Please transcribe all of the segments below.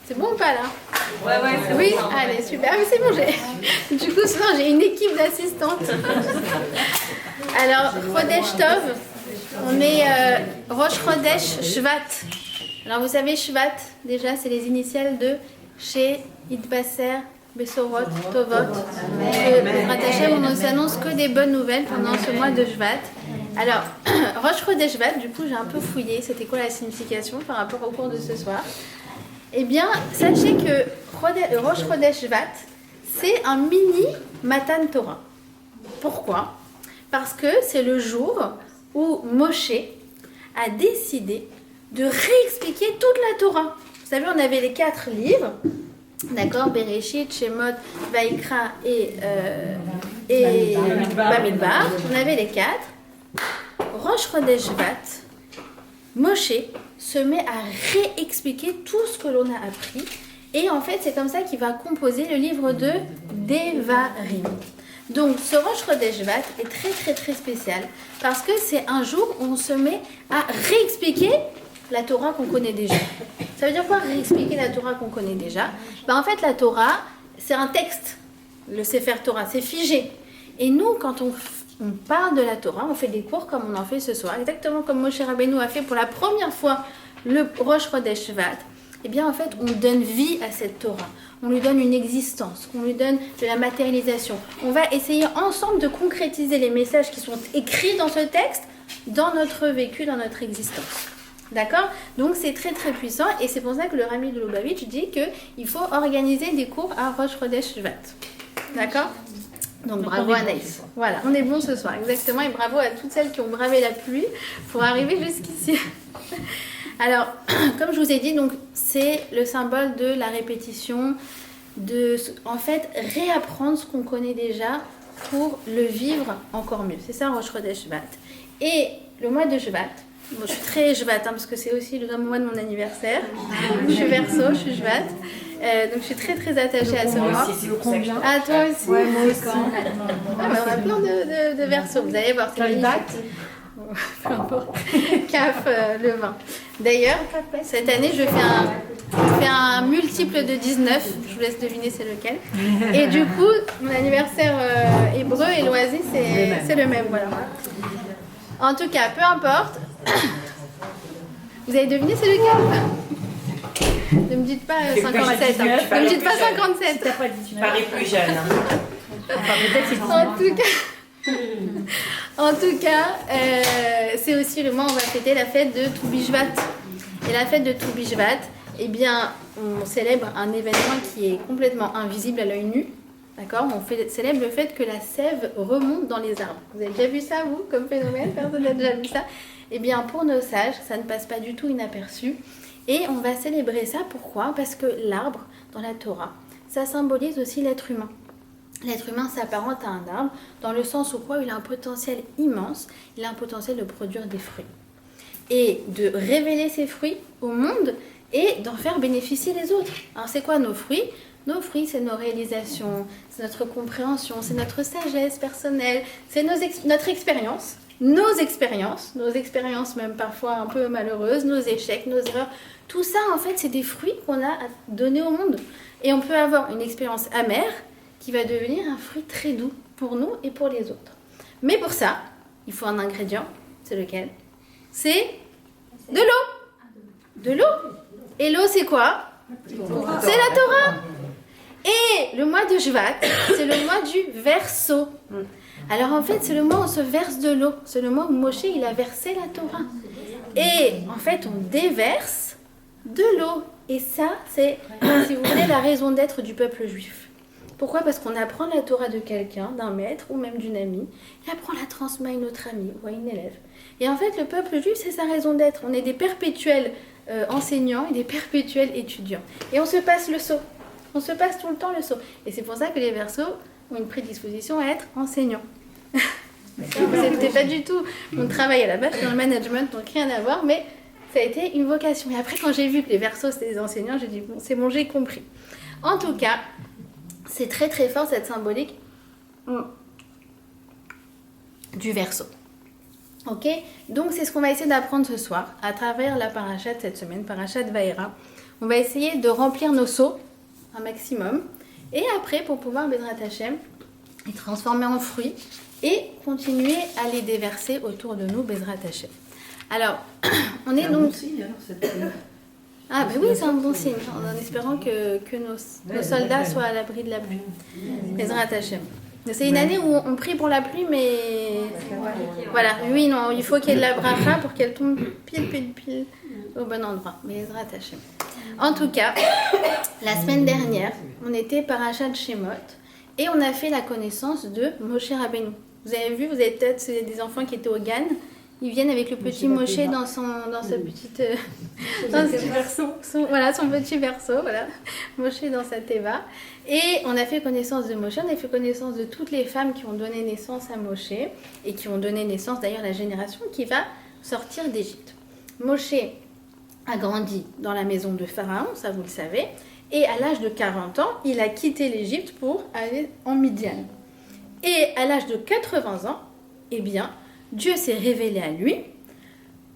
C'est bon ou pas là? Ouais, c'est oui, bon. Allez, super. Mais c'est bon, du coup, sinon, j'ai une équipe d'assistantes. Alors, Chodesh Tov, on est Rosh Chodesh Shvat. Alors, vous savez, Shvat, déjà, c'est les initiales de She, Idbaser, Besorot, Tovot. Ratachem, on ne s'annonce que des bonnes nouvelles pendant ce mois de Shvat. Alors, Rosh Chodesh Shvat, du coup, j'ai un peu fouillé. C'était quoi la signification par rapport au cours de ce soir? Eh bien, sachez que Rosh Chodesh Shvat, c'est un mini Matan Torah. Pourquoi? Parce que c'est le jour où Moshe a décidé de réexpliquer toute la Torah. Vous savez, on avait les 4 livres, d'accord, Bereshit, Shemot, Vaikra et Bamidbar. On avait les 4. Rosh Chodesh Shvat, Moshe se met à réexpliquer tout ce que l'on a appris. Et en fait, c'est comme ça qu'il va composer le livre de Devarim. Donc, ce Rosh Chodesh Shvat est très très très spécial parce que c'est un jour où on se met à réexpliquer la Torah qu'on connaît déjà. Ça veut dire quoi, réexpliquer la Torah qu'on connaît déjà? En fait, la Torah, c'est un texte. Le Sefer Torah, c'est figé. Et nous, quand on parle de la Torah, on fait des cours comme on en fait ce soir, exactement comme Moshe Rabbeinu a fait pour la première fois le Rosh Chodesh Shvat. Eh bien, en fait, on donne vie à cette Torah. On lui donne une existence, on lui donne de la matérialisation. On va essayer ensemble de concrétiser les messages qui sont écrits dans ce texte dans notre vécu, dans notre existence. D'accord? Donc, c'est très très puissant et c'est pour ça que le Rami de Lubavitch dit qu'il faut organiser des cours à Rosh Chodesh Shvat. D'accord? Donc bravo Anaïs. Voilà, on est bon ce soir, exactement. Et bravo à toutes celles qui ont bravé la pluie pour arriver jusqu'ici. Alors, comme je vous ai dit, donc c'est le symbole de la répétition, de en fait réapprendre ce qu'on connaît déjà pour le vivre encore mieux. C'est ça Rosh Chodesh Shvat. Et le mois de Shvat, bon, je suis très Shvat parce que c'est aussi le mois de mon anniversaire. Je suis Verseau, je suis Shvat. Donc je suis très très attachée à ce mois. Ah, toi aussi? Ouais, moi aussi. Ah, mais on a plein de Verseaux, vous allez voir, c'est magnifique. Peu importe. CAF, le 20. D'ailleurs, cette année, je fais un multiple de 19. Je vous laisse deviner c'est lequel. Et du coup, mon anniversaire hébreu et loisir, c'est le même. Voilà. En tout cas, peu importe. Vous avez deviné c'est lequel? Ne me dites pas 57. Ne me dites pas 57. Tu parais plus jeune. En tout cas, c'est aussi le mois où on va fêter la fête de Toubishvat. Et la fête de Toubishvat, eh bien, on célèbre un événement qui est complètement invisible à l'œil nu. D'accord? On célèbre le fait que la sève remonte dans les arbres. Vous avez déjà vu ça, vous, comme phénomène? Personne n'a déjà vu ça? Eh bien, pour nos sages, ça ne passe pas du tout inaperçu. Et on va célébrer ça, pourquoi? Parce que l'arbre, dans la Torah, ça symbolise aussi l'être humain. L'être humain s'apparente à un arbre, dans le sens où quoi? Il a un potentiel immense, il a un potentiel de produire des fruits. Et de révéler ces fruits au monde et d'en faire bénéficier les autres. Alors c'est quoi nos fruits? Nos fruits, c'est nos réalisations, c'est notre compréhension, c'est notre sagesse personnelle, c'est notre expérience. Nos expériences même parfois un peu malheureuses, nos échecs, nos erreurs, tout ça en fait c'est des fruits qu'on a à donner au monde. Et on peut avoir une expérience amère qui va devenir un fruit très doux pour nous et pour les autres. Mais pour ça, il faut un ingrédient, c'est lequel? C'est de l'eau. De l'eau. Et l'eau c'est quoi? C'est la Torah. Et le mois de Shvat, c'est le mois du verseau. Alors en fait, c'est le mois où on se verse de l'eau. C'est le mois où Moshe, il a versé la Torah. Et en fait, on déverse de l'eau. Et ça, c'est, si vous voulez, la raison d'être du peuple juif. Pourquoi? Parce qu'on apprend la Torah de quelqu'un, d'un maître ou même d'une amie. Et après, on la transmet à une autre amie ou à une élève. Et en fait, le peuple juif, c'est sa raison d'être. On est des perpétuels enseignants et des perpétuels étudiants. Et on se passe le sceau. On se passe tout le temps le sceau. Et c'est pour ça que les Verseaux ont une prédisposition à être enseignants. C'était pas du tout mon travail à la base, dans le management, donc rien à voir, mais ça a été une vocation. Et après, quand j'ai vu que les Verseaux, c'était des enseignants, j'ai dit, bon, c'est bon, j'ai compris. En tout cas, c'est très très fort cette symbolique du Verseau. Ok? Donc c'est ce qu'on va essayer d'apprendre ce soir, à travers la paracha de cette semaine, paracha de Vaïra. on va essayer de remplir nos seaux un maximum. Et après, pour pouvoir Bezrat Hashem, les transformer en fruits et continuer à les déverser autour de nous, Bezrat Hashem. Alors, on est donc... Ah ben oui, c'est un bon signe, en espérant que nos soldats soient à l'abri de la pluie. Bezrat Hashem. C'est une année où on prie pour la pluie, mais... Voilà, oui, non, il faut qu'il y ait de la bracha pour qu'elle tombe pile au bon endroit. Bezrat Hashem. En tout cas, la semaine dernière, on était parachat Shemot et on a fait la connaissance de Moshe Rabbeinu. Vous avez vu, vous avez peut-être c'est des enfants qui étaient au Gan. Ils viennent avec le petit Moshe dans sa petite... dans son berceau. Voilà, son petit berceau, voilà. Moshe dans sa teva. Et on a fait connaissance de Moshe, on a fait connaissance de toutes les femmes qui ont donné naissance à Moshe et qui ont donné naissance d'ailleurs à la génération qui va sortir d'Égypte. Moshe a grandi dans la maison de Pharaon, ça vous le savez, et à l'âge de 40 ans, il a quitté l'Égypte pour aller en Midian. Et à l'âge de 80 ans, eh bien, Dieu s'est révélé à lui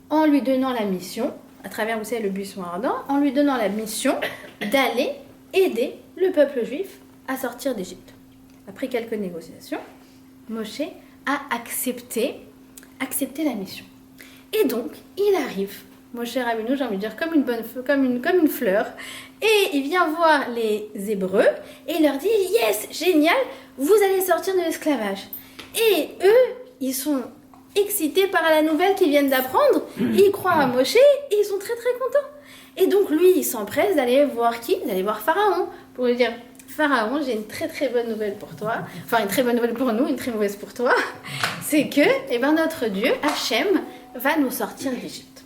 en lui donnant la mission, à travers, vous savez, le buisson ardent, en lui donnant la mission d'aller aider le peuple juif à sortir d'Égypte. Après quelques négociations, Moshe a accepté la mission. Et donc, il arrive, Moshe Rabbeinu, j'ai envie de dire, comme une fleur, et il vient voir les Hébreux, et il leur dit, yes, génial, vous allez sortir de l'esclavage. Et eux, ils sont excités par la nouvelle qu'ils viennent d'apprendre, ils croient à Moshe, et ils sont très très contents. Et donc lui, il s'empresse d'aller voir qui ? D'aller voir Pharaon, pour lui dire, Pharaon, j'ai une très très bonne nouvelle pour toi, enfin une très bonne nouvelle pour nous, une très mauvaise pour toi, c'est que notre Dieu, Hachem, va nous sortir d'Égypte.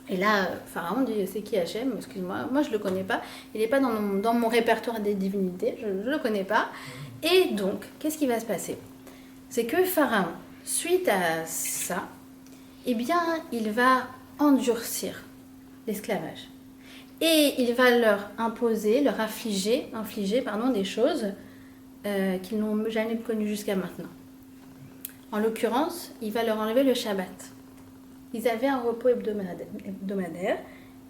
Et là, Pharaon dit, c'est qui Hachem ? Excuse-moi, moi je le connais pas, il n'est pas dans mon répertoire des divinités, je ne le connais pas. Et donc, qu'est-ce qui va se passer ? C'est que Pharaon, suite à ça, eh bien, il va endurcir l'esclavage. Et il va leur infliger des choses qu'ils n'ont jamais connues jusqu'à maintenant. En l'occurrence, il va leur enlever le Shabbat. Ils avaient un repos hebdomadaire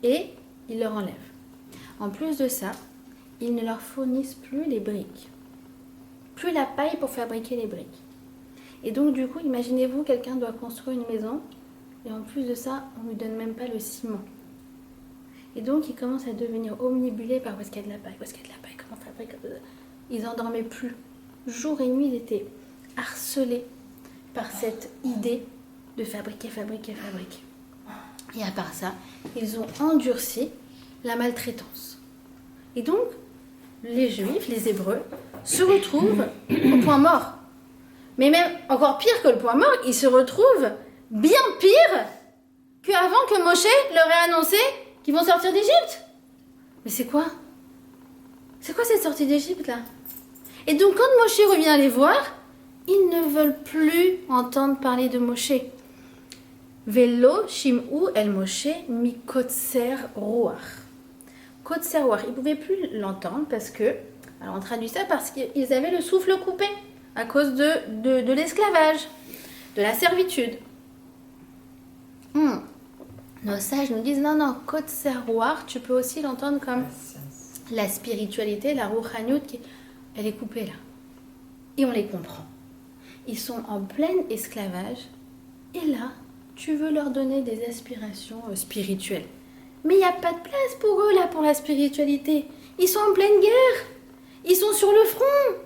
et il leur enlève. En plus de ça, ils ne leur fournissent plus les briques. Plus la paille pour fabriquer les briques. Et donc du coup, imaginez-vous, quelqu'un doit construire une maison et en plus de ça, on ne lui donne même pas le ciment. Et donc, ils commencent à devenir omnibulés par où est-ce qu'il y a de la paille, comment fabriquer. Ils n'en dormaient plus. Jour et nuit, ils étaient harcelés par cette idée de fabriquer. Et à part ça, ils ont endurci la maltraitance. Et donc, les Juifs, les Hébreux, se retrouvent au point mort. Mais même encore pire que le point mort, ils se retrouvent bien pire qu'avant que Moshe leur ait annoncé qu'ils vont sortir d'Égypte. Mais c'est quoi ? C'est quoi cette sortie d'Égypte là ? Et donc quand Moshe revient les voir, ils ne veulent plus entendre parler de Moshe. Velo shim'u el Moshe mi kotser ruach. Kotser ruach, ils ne pouvaient plus l'entendre parce que, alors on traduit ça parce qu'ils avaient le souffle coupé à cause de l'esclavage, de la servitude. Nos sages nous disent non, kotser ruach, tu peux aussi l'entendre comme la spiritualité, la rouhaniout, elle est coupée là. Et on les comprend. Ils sont en plein esclavage et là, tu veux leur donner des aspirations spirituelles. Mais il n'y a pas de place pour eux là, pour la spiritualité. Ils sont en pleine guerre. Ils sont sur le front.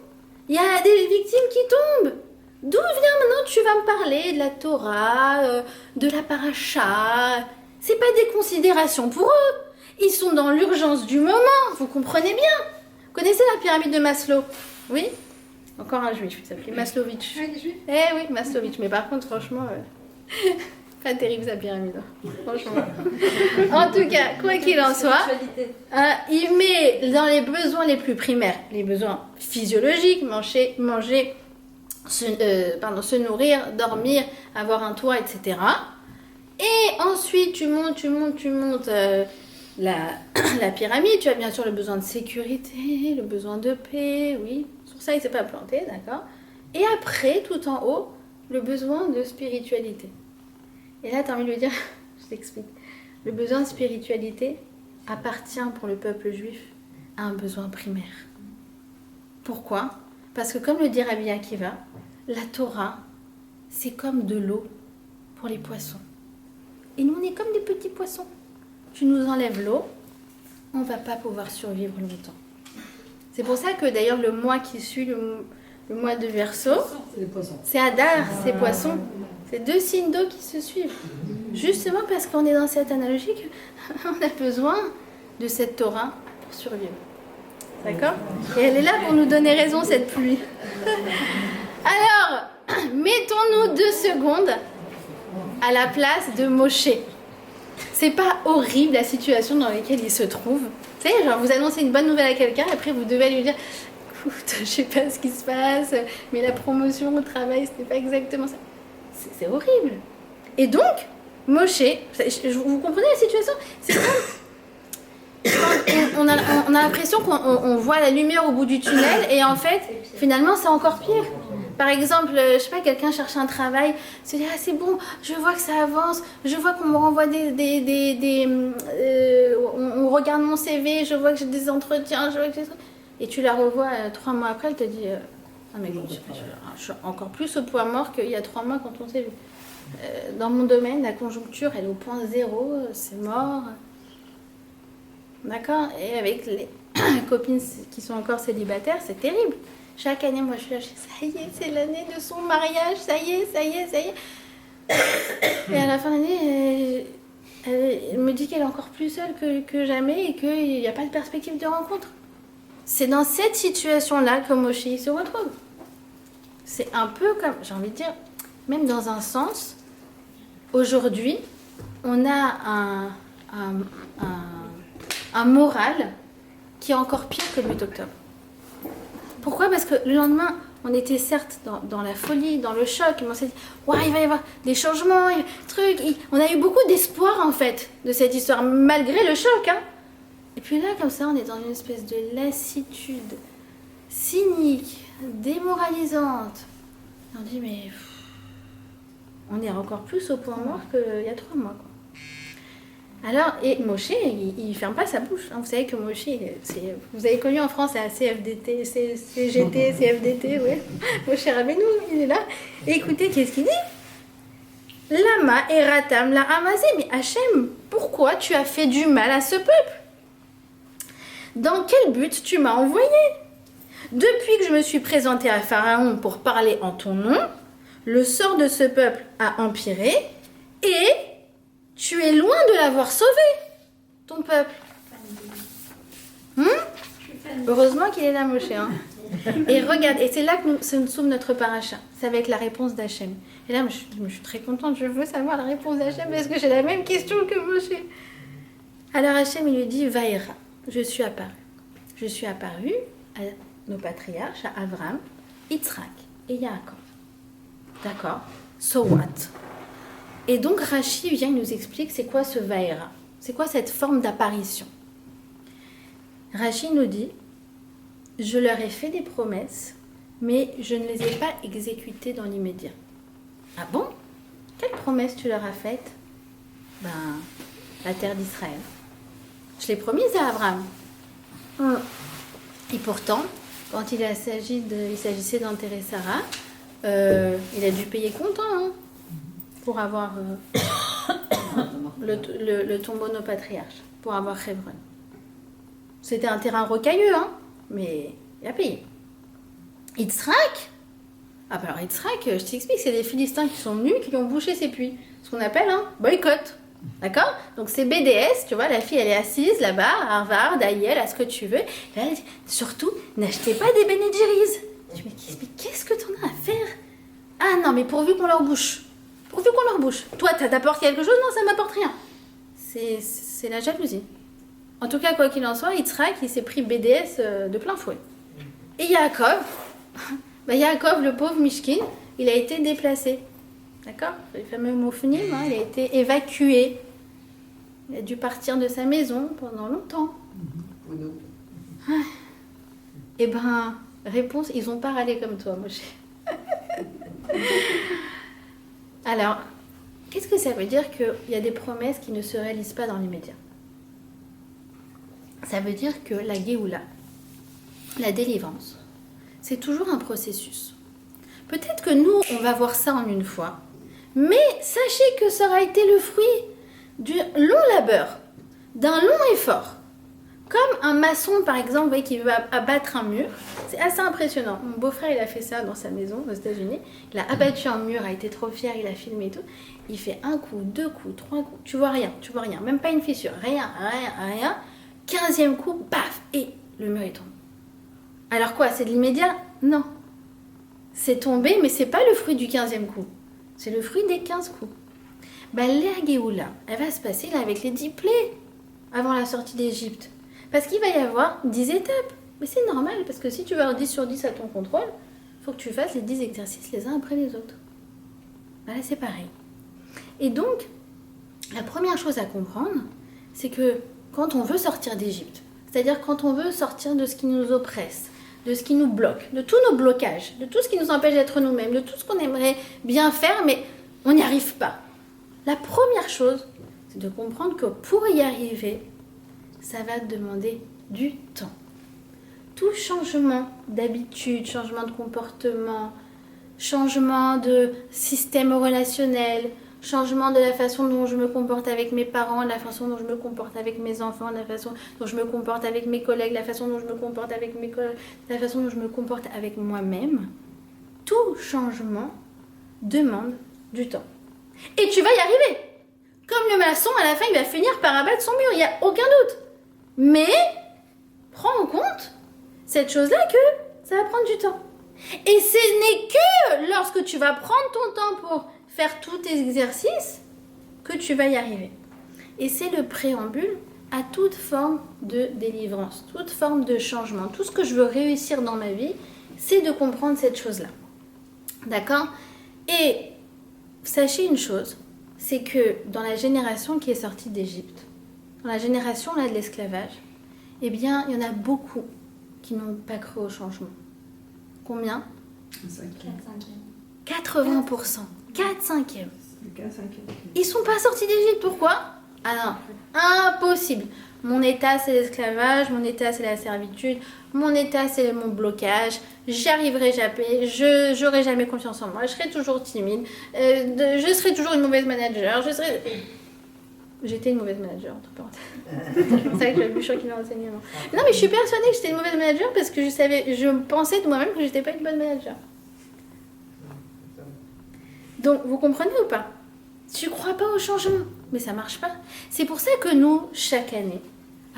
Il y a des victimes qui tombent. D'où vient maintenant tu vas me parler de la Torah, de la paracha ? C'est pas des considérations pour eux. Ils sont dans l'urgence du moment, vous comprenez bien. Vous connaissez la pyramide de Maslow ? Oui ? Encore un juif, il s'appelait Maslowitch. Eh oui, Maslowitch. Mais par contre, franchement, pas terrible sa pyramide. Franchement. En tout cas, quoi qu'il en soit, il met dans les besoins les plus primaires, les besoins physiologiques, manger, se nourrir, dormir, avoir un toit, etc. Et ensuite, tu montes la pyramide. Tu as bien sûr le besoin de sécurité, le besoin de paix, oui. Sur ça, il ne s'est pas planté, d'accord. Et après, tout en haut, le besoin de spiritualité. Et là, tu as envie de lui dire, je t'explique. Le besoin de spiritualité appartient pour le peuple juif à un besoin primaire. Pourquoi ? Parce que comme le dit Rabbi Akiva, la Torah, c'est comme de l'eau pour les poissons. Et nous, on est comme des petits poissons. Tu nous enlèves l'eau, on ne va pas pouvoir survivre longtemps. C'est pour ça que d'ailleurs le mois qui suit le mois de Verseau, c'est Adar, c'est Poisson. C'est 2 signes d'eau qui se suivent. Justement parce qu'on est dans cette analogie qu'on a besoin de cette Torah pour survivre. D'accord ? Et elle est là pour nous donner raison, cette pluie. Alors, mettons-nous 2 secondes à la place de Moshe. C'est pas horrible la situation dans laquelle il se trouve. Tu sais, genre vous annoncez une bonne nouvelle à quelqu'un, après vous devez lui dire écoute, je sais pas ce qui se passe, mais la promotion au travail, c'était pas exactement ça. C'est horrible. Et donc, Moshe, vous comprenez la situation ? C'est comme on a l'impression qu'on voit la lumière au bout du tunnel et en fait, finalement, c'est encore pire. Par exemple, je sais pas, quelqu'un cherche un travail, se dit ah c'est bon, je vois que ça avance, je vois qu'on me renvoie on regarde mon CV, je vois que j'ai des entretiens, je vois que j'ai... Et tu la revois 3 mois après, elle te dit ah mais je suis encore plus au point mort qu'il y a 3 mois quand on s'est vu. Dans mon domaine, la conjoncture, elle est au point 0, c'est mort. D'accord ? Et avec les copines qui sont encore célibataires, c'est terrible. Chaque année, moi, je suis là, ça y est, c'est l'année de son mariage, ça y est. Et à la fin de l'année, elle me dit qu'elle est encore plus seule que jamais et qu'il n'y a pas de perspective de rencontre. C'est dans cette situation-là que Moshe se retrouve. C'est un peu comme, j'ai envie de dire, même dans un sens, aujourd'hui, on a un moral qui est encore pire que le 8 octobre. Pourquoi ? Parce que le lendemain, on était certes dans la folie, dans le choc, mais on s'est dit, ouais, il va y avoir des changements, on a eu beaucoup d'espoir en fait de cette histoire, malgré le choc. Hein. Et puis là, comme ça, on est dans une espèce de lassitude cynique, démoralisante. Et on dit, mais on est encore plus au point mort qu'il y a 3 mois. Quoi. Alors, et Moshe, il ferme pas sa bouche. Hein. Vous savez que Moshe, vous avez connu en France la CFDT, CGT, CFDT, oui. Moshe Rabbeinu, il est là. Et écoutez, qu'est-ce qu'il dit ? Lama et Ratam la Amazé. Mais Hachem, pourquoi tu as fait du mal à ce peuple ? Dans quel but tu m'as envoyé ? Depuis que je me suis présentée à Pharaon pour parler en ton nom, le sort de ce peuple a empiré et tu es loin de l'avoir sauvé, ton peuple. Heureusement qu'il est là, Moshe. Hein. Et regarde, et c'est là que se trouve notre paracha. C'est avec la réponse d'Hachem. Et là, je suis très contente, je veux savoir la réponse d'Hachem parce que j'ai la même question que Moshe. Alors Hachem, il lui dit, Vaïra, je suis apparu. Je suis apparu à nos patriarches, à Abraham, Yitzhak et Yaakov. D'accord ? So what ? Et donc Rashi vient, il nous explique c'est quoi ce Vaïra, c'est quoi cette forme d'apparition. Rashi nous dit, je leur ai fait des promesses, mais je ne les ai pas exécutées dans l'immédiat. Ah bon ? Quelle promesse tu leur as faite ? La terre d'Israël. Je l'ai promise à Abraham. Et pourtant, quand il s'agissait d'enterrer Sarah, il a dû payer comptant, hein, pour avoir le tombeau de nos patriarches, pour avoir Hebron. C'était un terrain rocailleux, hein, mais il a payé. Yitzhak, alors Yitzhak, je t'explique, c'est des Philistins qui sont venus, qui lui ont bouché ses puits. Ce qu'on appelle un boycott. D'accord ? Donc c'est BDS, tu vois, la fille elle est assise là-bas, à Harvard, à Yale, à ce que tu veux. Là, elle dit, surtout, n'achetez pas des Ben & Jerry's. Je me dis, mais qu'est-ce que t'en as à faire ? Ah non, mais pourvu qu'on leur bouche. Toi, ça t'apporte quelque chose ? Non, ça m'apporte rien. C'est la jalousie. En tout cas, quoi qu'il en soit, Yitzhak, il s'est pris BDS de plein fouet. Et Yaakov, Yaakov, le pauvre Mishkin, il a été déplacé. D'accord ? Le fameux Mofnim, hein, il a été évacué. Il a dû partir de sa maison pendant longtemps. Réponse, ils n'ont pas râlé comme toi, Moshe. Alors, qu'est-ce que ça veut dire qu'il y a des promesses qui ne se réalisent pas dans l'immédiat ? Ça veut dire que la Géoula, la délivrance, c'est toujours un processus. Peut-être que nous, on va voir ça en une fois, mais sachez que ça aura été le fruit d'un long labeur, d'un long effort. Comme un maçon, par exemple, vous voyez, qui veut abattre un mur. C'est assez impressionnant. Mon beau-frère, il a fait ça dans sa maison aux États-Unis. Il a abattu un mur, a été trop fier, il a filmé et tout. Il fait un coup, deux coups, trois coups. Tu vois rien. Même pas une fissure. Rien. 15e coup, paf, et le mur est tombé. Alors quoi, c'est de l'immédiat? Non. C'est tombé, mais c'est pas le fruit du 15e coup. C'est le fruit des 15 coups. La Géoula, elle va se passer là avec les 10 plaies avant la sortie d'Égypte. Parce qu'il va y avoir 10 étapes. Mais c'est normal, parce que si tu veux avoir 10 sur 10 à ton contrôle, il faut que tu fasses les 10 exercices les uns après les autres. Là, c'est pareil. Et donc, la première chose à comprendre, c'est que quand on veut sortir d'Égypte, c'est-à-dire quand on veut sortir de ce qui nous oppresse, de ce qui nous bloque, de tous nos blocages, de tout ce qui nous empêche d'être nous-mêmes, de tout ce qu'on aimerait bien faire, mais on n'y arrive pas. La première chose, c'est de comprendre que pour y arriver, ça va demander du temps. Tout changement d'habitude, changement de comportement, changement de système relationnel, changement de la façon dont je me comporte avec mes parents, la façon dont je me comporte avec mes enfants, la façon dont je me comporte avec mes collègues, la façon dont je me comporte avec mes collègues, la façon dont je me comporte avec moi-même, tout changement demande du temps. Et tu vas y arriver. Comme le maçon, à la fin, il va finir par abattre son mur, il n'y a aucun doute. Mais, prends en compte cette chose-là que ça va prendre du temps. Et ce n'est que lorsque tu vas prendre ton temps pour faire tous tes exercices que tu vas y arriver. Et c'est le préambule à toute forme de délivrance, toute forme de changement. Tout ce que je veux réussir dans ma vie, c'est de comprendre cette chose-là. D'accord? Et sachez une chose, c'est que dans la génération qui est sortie d'Égypte, dans la génération là, de l'esclavage, eh bien, il y en a beaucoup qui n'ont pas cru au changement. Combien? 80%. 4/5. Ils ne sont pas sortis d'Égypte. Pourquoi? Ah non, impossible. Mon état, c'est l'esclavage. Mon état, c'est la servitude. Mon état, c'est mon blocage. J'y arriverai jamais. Je n'aurai jamais confiance en moi. Je serai toujours timide. Je serai toujours une mauvaise manager. J'étais une mauvaise manager, entre parenthèses. C'est pour ça que j'avais plus choqué dans l'enseignement. Non, mais je suis persuadée que j'étais une mauvaise manager parce que je pensais de moi-même que j'étais pas une bonne manager. Donc, vous comprenez ou pas? Tu crois pas au changement, mais ça marche pas. C'est pour ça que nous, chaque année,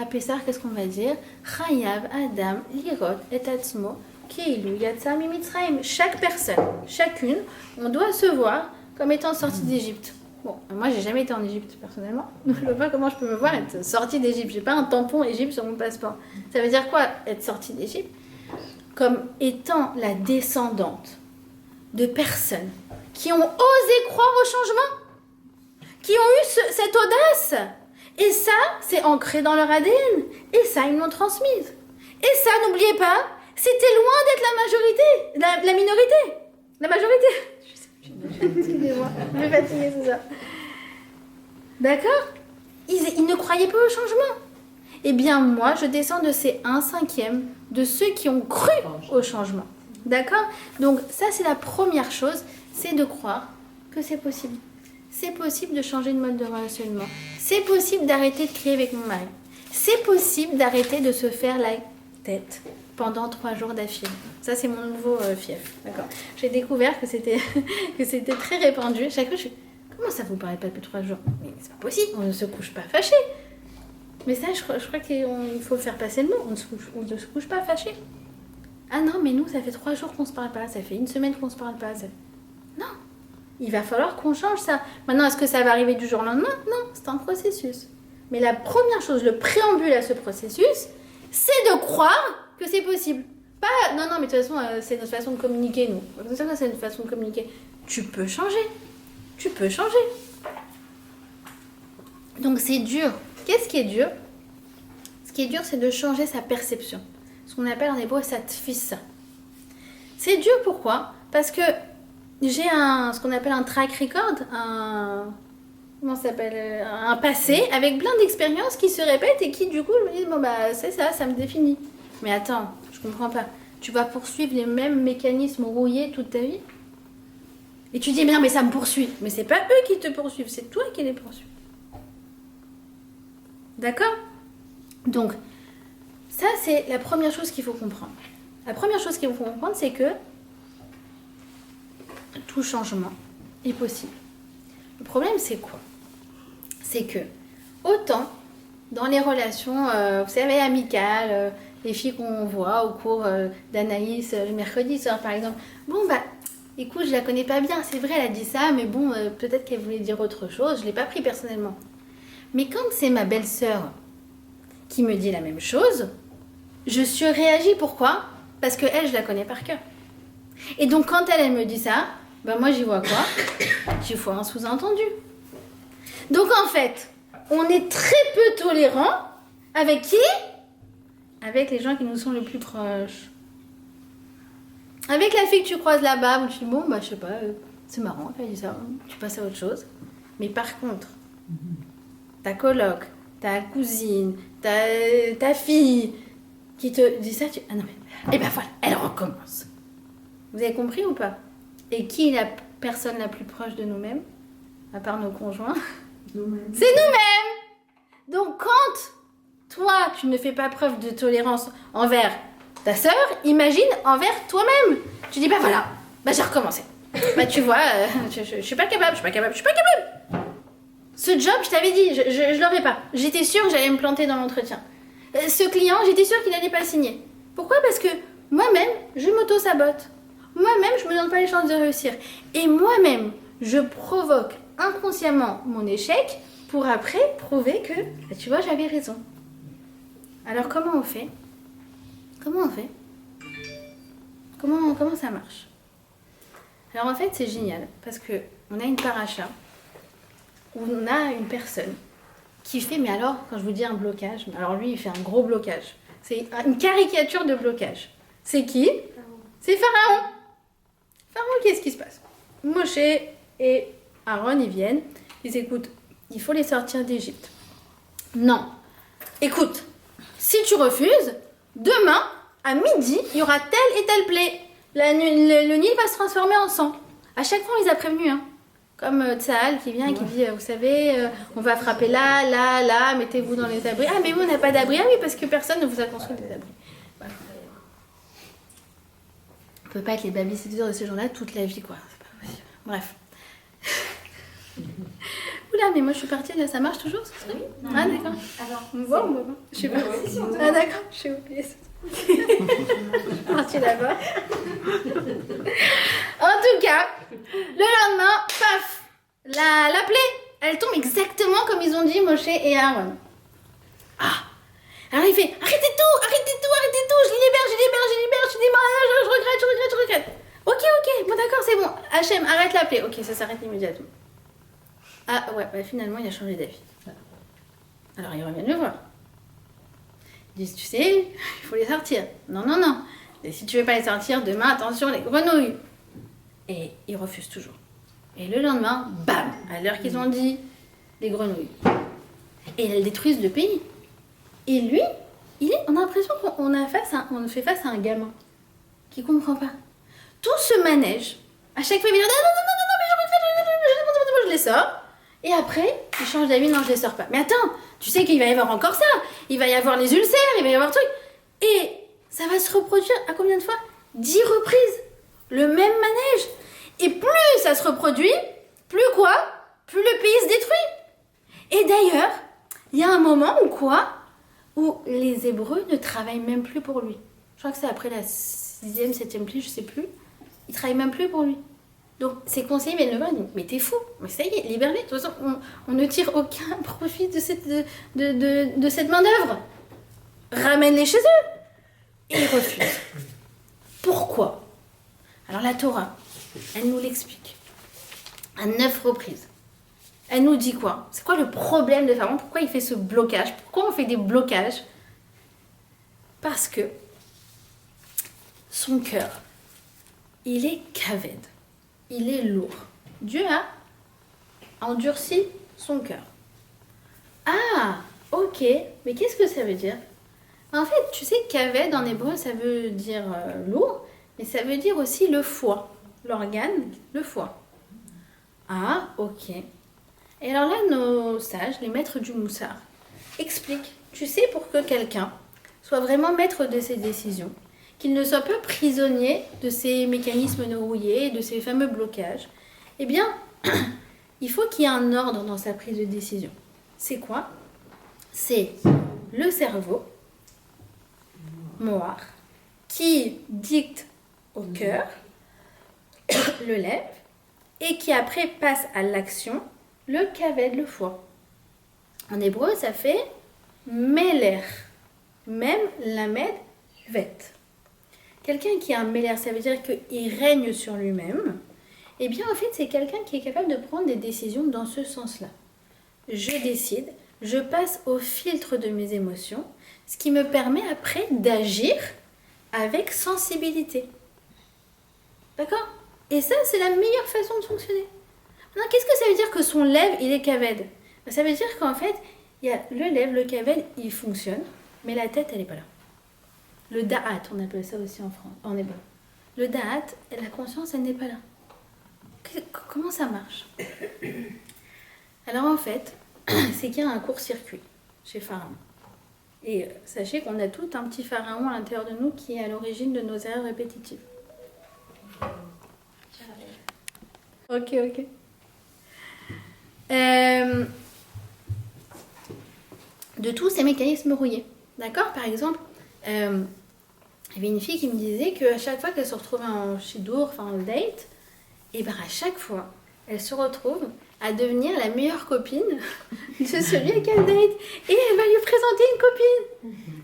à Pessah, qu'est-ce qu'on va dire? Chayav Adam Lirot et Atzmo Keilu Yatsa Mimitzraim. Chaque personne, chacune, on doit se voir comme étant sortie d'Égypte. Bon, moi, j'ai jamais été en Égypte, personnellement. Donc, je ne vois pas comment je peux me voir être sortie d'Égypte. J'ai pas un tampon Égypte sur mon passeport. Ça veut dire quoi, être sortie d'Égypte? Comme étant la descendante de personnes qui ont osé croire au changement, qui ont eu cette audace. Et ça, c'est ancré dans leur ADN. Et ça, ils m'ont transmise. Et ça, n'oubliez pas, c'était loin d'être la majorité, la minorité. La majorité. Excusez-moi, je vais fatiguer, c'est ça. D'accord? Ils ne croyaient pas au changement. Eh bien, moi, je descends de ces 1/5 de ceux qui ont cru au changement. D'accord? Donc, ça, c'est la première chose, c'est de croire que c'est possible. C'est possible de changer de mode de relationnement. C'est possible d'arrêter de crier avec mon mari. C'est possible d'arrêter de se faire la tête pendant 3 jours d'affilée. Ça, c'est mon nouveau fief. D'accord. J'ai découvert que c'était très répandu. Chaque fois, je suis... Comment ça vous paraît pas depuis 3 jours? Mais c'est pas possible, on ne se couche pas fâché. Mais ça, je crois qu'il faut faire passer le mot. On ne se couche pas fâché. Ah non, mais nous, ça fait 3 jours qu'on se parle pas. Ça fait 1 semaine qu'on se parle pas. Non. Il va falloir qu'on change ça. Maintenant, est-ce que ça va arriver du jour au lendemain? Non, c'est un processus. Mais la première chose, le préambule à ce processus, c'est de croire que c'est possible. Pas, non, mais de toute façon, c'est notre façon de communiquer, nous. C'est notre façon de communiquer. Tu peux changer. Tu peux changer. Donc, c'est dur. Qu'est-ce qui est dur? Ce qui est dur, c'est de changer sa perception. Ce qu'on appelle en hébreu, sa tfissa. C'est dur, pourquoi? Parce que j'ai ce qu'on appelle un track record, comment ça s'appelle, un passé avec plein d'expériences qui se répètent et qui du coup me disent bon bah c'est ça me définit. Mais attends, je comprends pas. Tu vas poursuivre les mêmes mécanismes rouillés toute ta vie? Et tu dis mais non mais ça me poursuit. Mais c'est pas eux qui te poursuivent, c'est toi qui les poursuis. D'accord? Donc ça c'est la première chose qu'il faut comprendre. La première chose qu'il faut comprendre c'est que tout changement est possible. Le problème, c'est quoi? C'est que, autant dans les relations, vous savez, amicales, les filles qu'on voit au cours d'Anaïs le mercredi soir, par exemple, bon, bah, écoute, je la connais pas bien, c'est vrai, elle a dit ça, mais bon, peut-être qu'elle voulait dire autre chose, je l'ai pas pris personnellement. Mais quand c'est ma belle-sœur qui me dit la même chose, je surréagis. Pourquoi? Parce que elle, je la connais par cœur. Et donc, quand elle me dit ça, ben moi, j'y vois quoi? J'y vois un sous-entendu. Donc, en fait, on est très peu tolérant avec qui? Avec les gens qui nous sont le plus proches. Avec la fille que tu croises là-bas, où tu dis, bon, bah, je sais pas, c'est marrant, elle dit ça, tu passes à autre chose. Mais par contre, ta coloc, ta cousine, ta fille qui te dit ça, ah non, mais, et ben voilà, elle recommence. Vous avez compris ou pas? Et qui est la personne la plus proche de nous-mêmes, à part nos conjoints? Nous-mêmes. C'est nous-mêmes! Donc quand toi, tu ne fais pas preuve de tolérance envers ta sœur, imagine envers toi-même. Tu dis, bah voilà, bah j'ai recommencé. Bah tu vois, je suis pas capable. Ce job, je t'avais dit, je l'aurais pas. J'étais sûre que j'allais me planter dans l'entretien. Ce client, j'étais sûre qu'il n'allait pas signer. Pourquoi? Parce que moi-même, je m'auto-sabote. Moi-même, je me donne pas les chances de réussir. Et moi-même, je provoque inconsciemment mon échec pour après prouver que, bah, tu vois, j'avais raison. Alors, comment on fait? Comment ça marche? Alors, en fait, c'est génial parce que on a une paracha où on a une personne qui fait, mais alors, quand je vous dis un blocage, alors lui, il fait un gros blocage. C'est une caricature de blocage. C'est qui? C'est Pharaon. Pharaon, qu'est-ce qui se passe? Moshe et Aaron, ils viennent. Ils écoutent, il faut les sortir d'Égypte. Non. Écoute, si tu refuses, demain, à midi, il y aura telle et telle plaie. Le Nil va se transformer en sang. À chaque fois, on les a prévenus. Hein. Comme Tsahal qui vient et qui dit, vous savez, on va frapper là, mettez-vous dans les abris. Ah, mais vous, on n'a pas d'abri. Ah oui, parce que personne ne vous a construit des abris. Voilà. On ne peut pas être les babysitters de ces gens-là toute la vie, quoi. C'est pas possible. Bref. Oula, mais moi je suis partie, là, ça marche toujours ça? Oui. Ah, d'accord. Alors, bon. Je sais pas. Ah, d'accord, j'ai oublié ça. Je suis partie là-bas. En tout cas, le lendemain, paf, la plaie, elle tombe exactement comme ils ont dit Moshe et Aaron. Ah, alors il fait arrêtez tout, je libère, je regrette. Ok, bon d'accord, c'est bon. Hachem, arrête la plaie. Ok, ça s'arrête immédiatement. Ah ouais, bah finalement il a changé d'avis. Alors ils reviennent le voir. Ils disent, tu sais, il faut les sortir. Non. Et si tu veux pas les sortir, demain, attention, les grenouilles. Et ils refusent toujours. Et le lendemain, bam, à l'heure qu'ils ont dit, les grenouilles. Et elles détruisent le pays. Et lui, on a l'impression qu'on fait face à un gamin qui comprend pas. Tout ce manège, à chaque fois, il va dire, non, mais je les sors. Et après, il change d'avis, non, je les sors pas. Mais attends, tu sais qu'il va y avoir encore ça. Il va y avoir les ulcères, il va y avoir truc. Et ça va se reproduire à combien de fois? 10 reprises. Le même manège. Et plus ça se reproduit, plus quoi? Plus le pays se détruit. Et d'ailleurs, il y a un moment où les Hébreux ne travaillent même plus pour lui. Je crois que c'est après la 6e, 7e plie, je sais plus. Ils travaillent même plus pour lui. Donc, ses conseillers viennent le voir et disent, mais t'es fou, mais ça y est, libère-les. De toute façon, on ne tire aucun profit de cette main-d'œuvre. Ramène-les chez eux. Et ils refusent. Pourquoi? Alors, la Torah, elle nous l'explique. À 9 reprises. Elle nous dit quoi? C'est quoi le problème de Pharaon? Pourquoi il fait ce blocage? Pourquoi on fait des blocages? Parce que son cœur, il est kaved. Il est lourd. Dieu a endurci son cœur. Ah, ok, mais qu'est-ce que ça veut dire? En fait, tu sais, kaved en hébreu, ça veut dire lourd, mais ça veut dire aussi le foie, l'organe, le foie. Ah, ok. Et alors là, nos sages, les maîtres du Moussar, expliquent, tu sais, pour que quelqu'un soit vraiment maître de ses décisions, qu'il ne soit pas prisonnier de ses mécanismes verrouillés, de ses fameux blocages, eh bien, il faut qu'il y ait un ordre dans sa prise de décision. C'est quoi? C'est le cerveau, Moar, qui dicte au cœur, le lève, et qui après passe à l'action, le kaved, le foie. En hébreu, ça fait meler, même lamed vet. Quelqu'un qui a un meler, ça veut dire qu'il règne sur lui-même. Eh bien, en fait, c'est quelqu'un qui est capable de prendre des décisions dans ce sens-là. Je décide, je passe au filtre de mes émotions, ce qui me permet après d'agir avec sensibilité. D'accord? Et ça, c'est la meilleure façon de fonctionner. Maintenant, qu'est-ce que ça veut dire que son lève, il est kaved? Ça veut dire qu'en fait, il y a le lève, le kaved, il fonctionne, mais la tête, elle n'est pas là. Le da'at, on appelle ça aussi en hébreu. Le da'at, la conscience, elle n'est pas là. Comment ça marche? Alors en fait, c'est qu'il y a un court-circuit chez Pharaon. Et sachez qu'on a tout un petit pharaon à l'intérieur de nous qui est à l'origine de nos erreurs répétitives. Ok. De tous ces mécanismes rouillés. D'accord? Par exemple, il y avait une fille qui me disait qu'à chaque fois qu'elle se retrouvait en shidour, enfin en date, et bien à chaque fois, elle se retrouve à devenir la meilleure copine de celui avec elle date. Et elle va lui présenter une copine.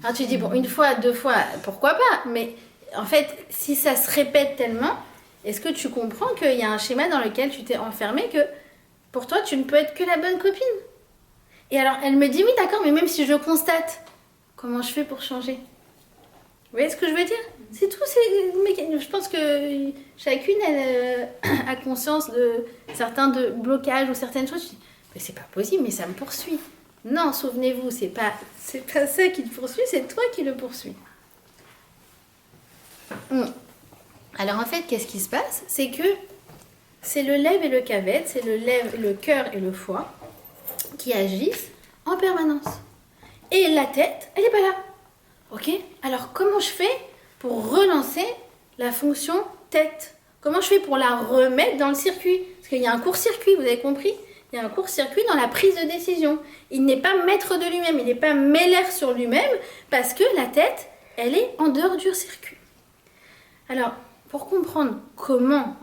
Alors tu dis, bon, une fois, deux fois, pourquoi pas? Mais en fait, si ça se répète tellement, est-ce que tu comprends qu'il y a un schéma dans lequel tu t'es enfermé que pour toi, tu ne peux être que la bonne copine? Et alors, elle me dit, oui, d'accord, mais même si je constate, comment je fais pour changer? Vous voyez ce que je veux dire? C'est tout, je pense que chacune, elle a conscience de certains blocages ou certaines choses. Je dis, mais c'est pas possible, mais ça me poursuit. Non, souvenez-vous, c'est pas ça qui te poursuit, c'est toi qui le poursuis. Alors en fait, qu'est-ce qui se passe? C'est que c'est le lève et le kaved, c'est le cœur et le foie qui agissent en permanence. Et la tête, elle n'est pas là. Ok? Alors comment je fais pour relancer la fonction tête? Comment je fais pour la remettre dans le circuit? Parce qu'il y a un court-circuit, vous avez compris? Il y a un court-circuit dans la prise de décision. Il n'est pas maître de lui-même, il n'est pas mêleur sur lui-même parce que la tête, elle est en dehors du circuit. Alors, pour comprendre comment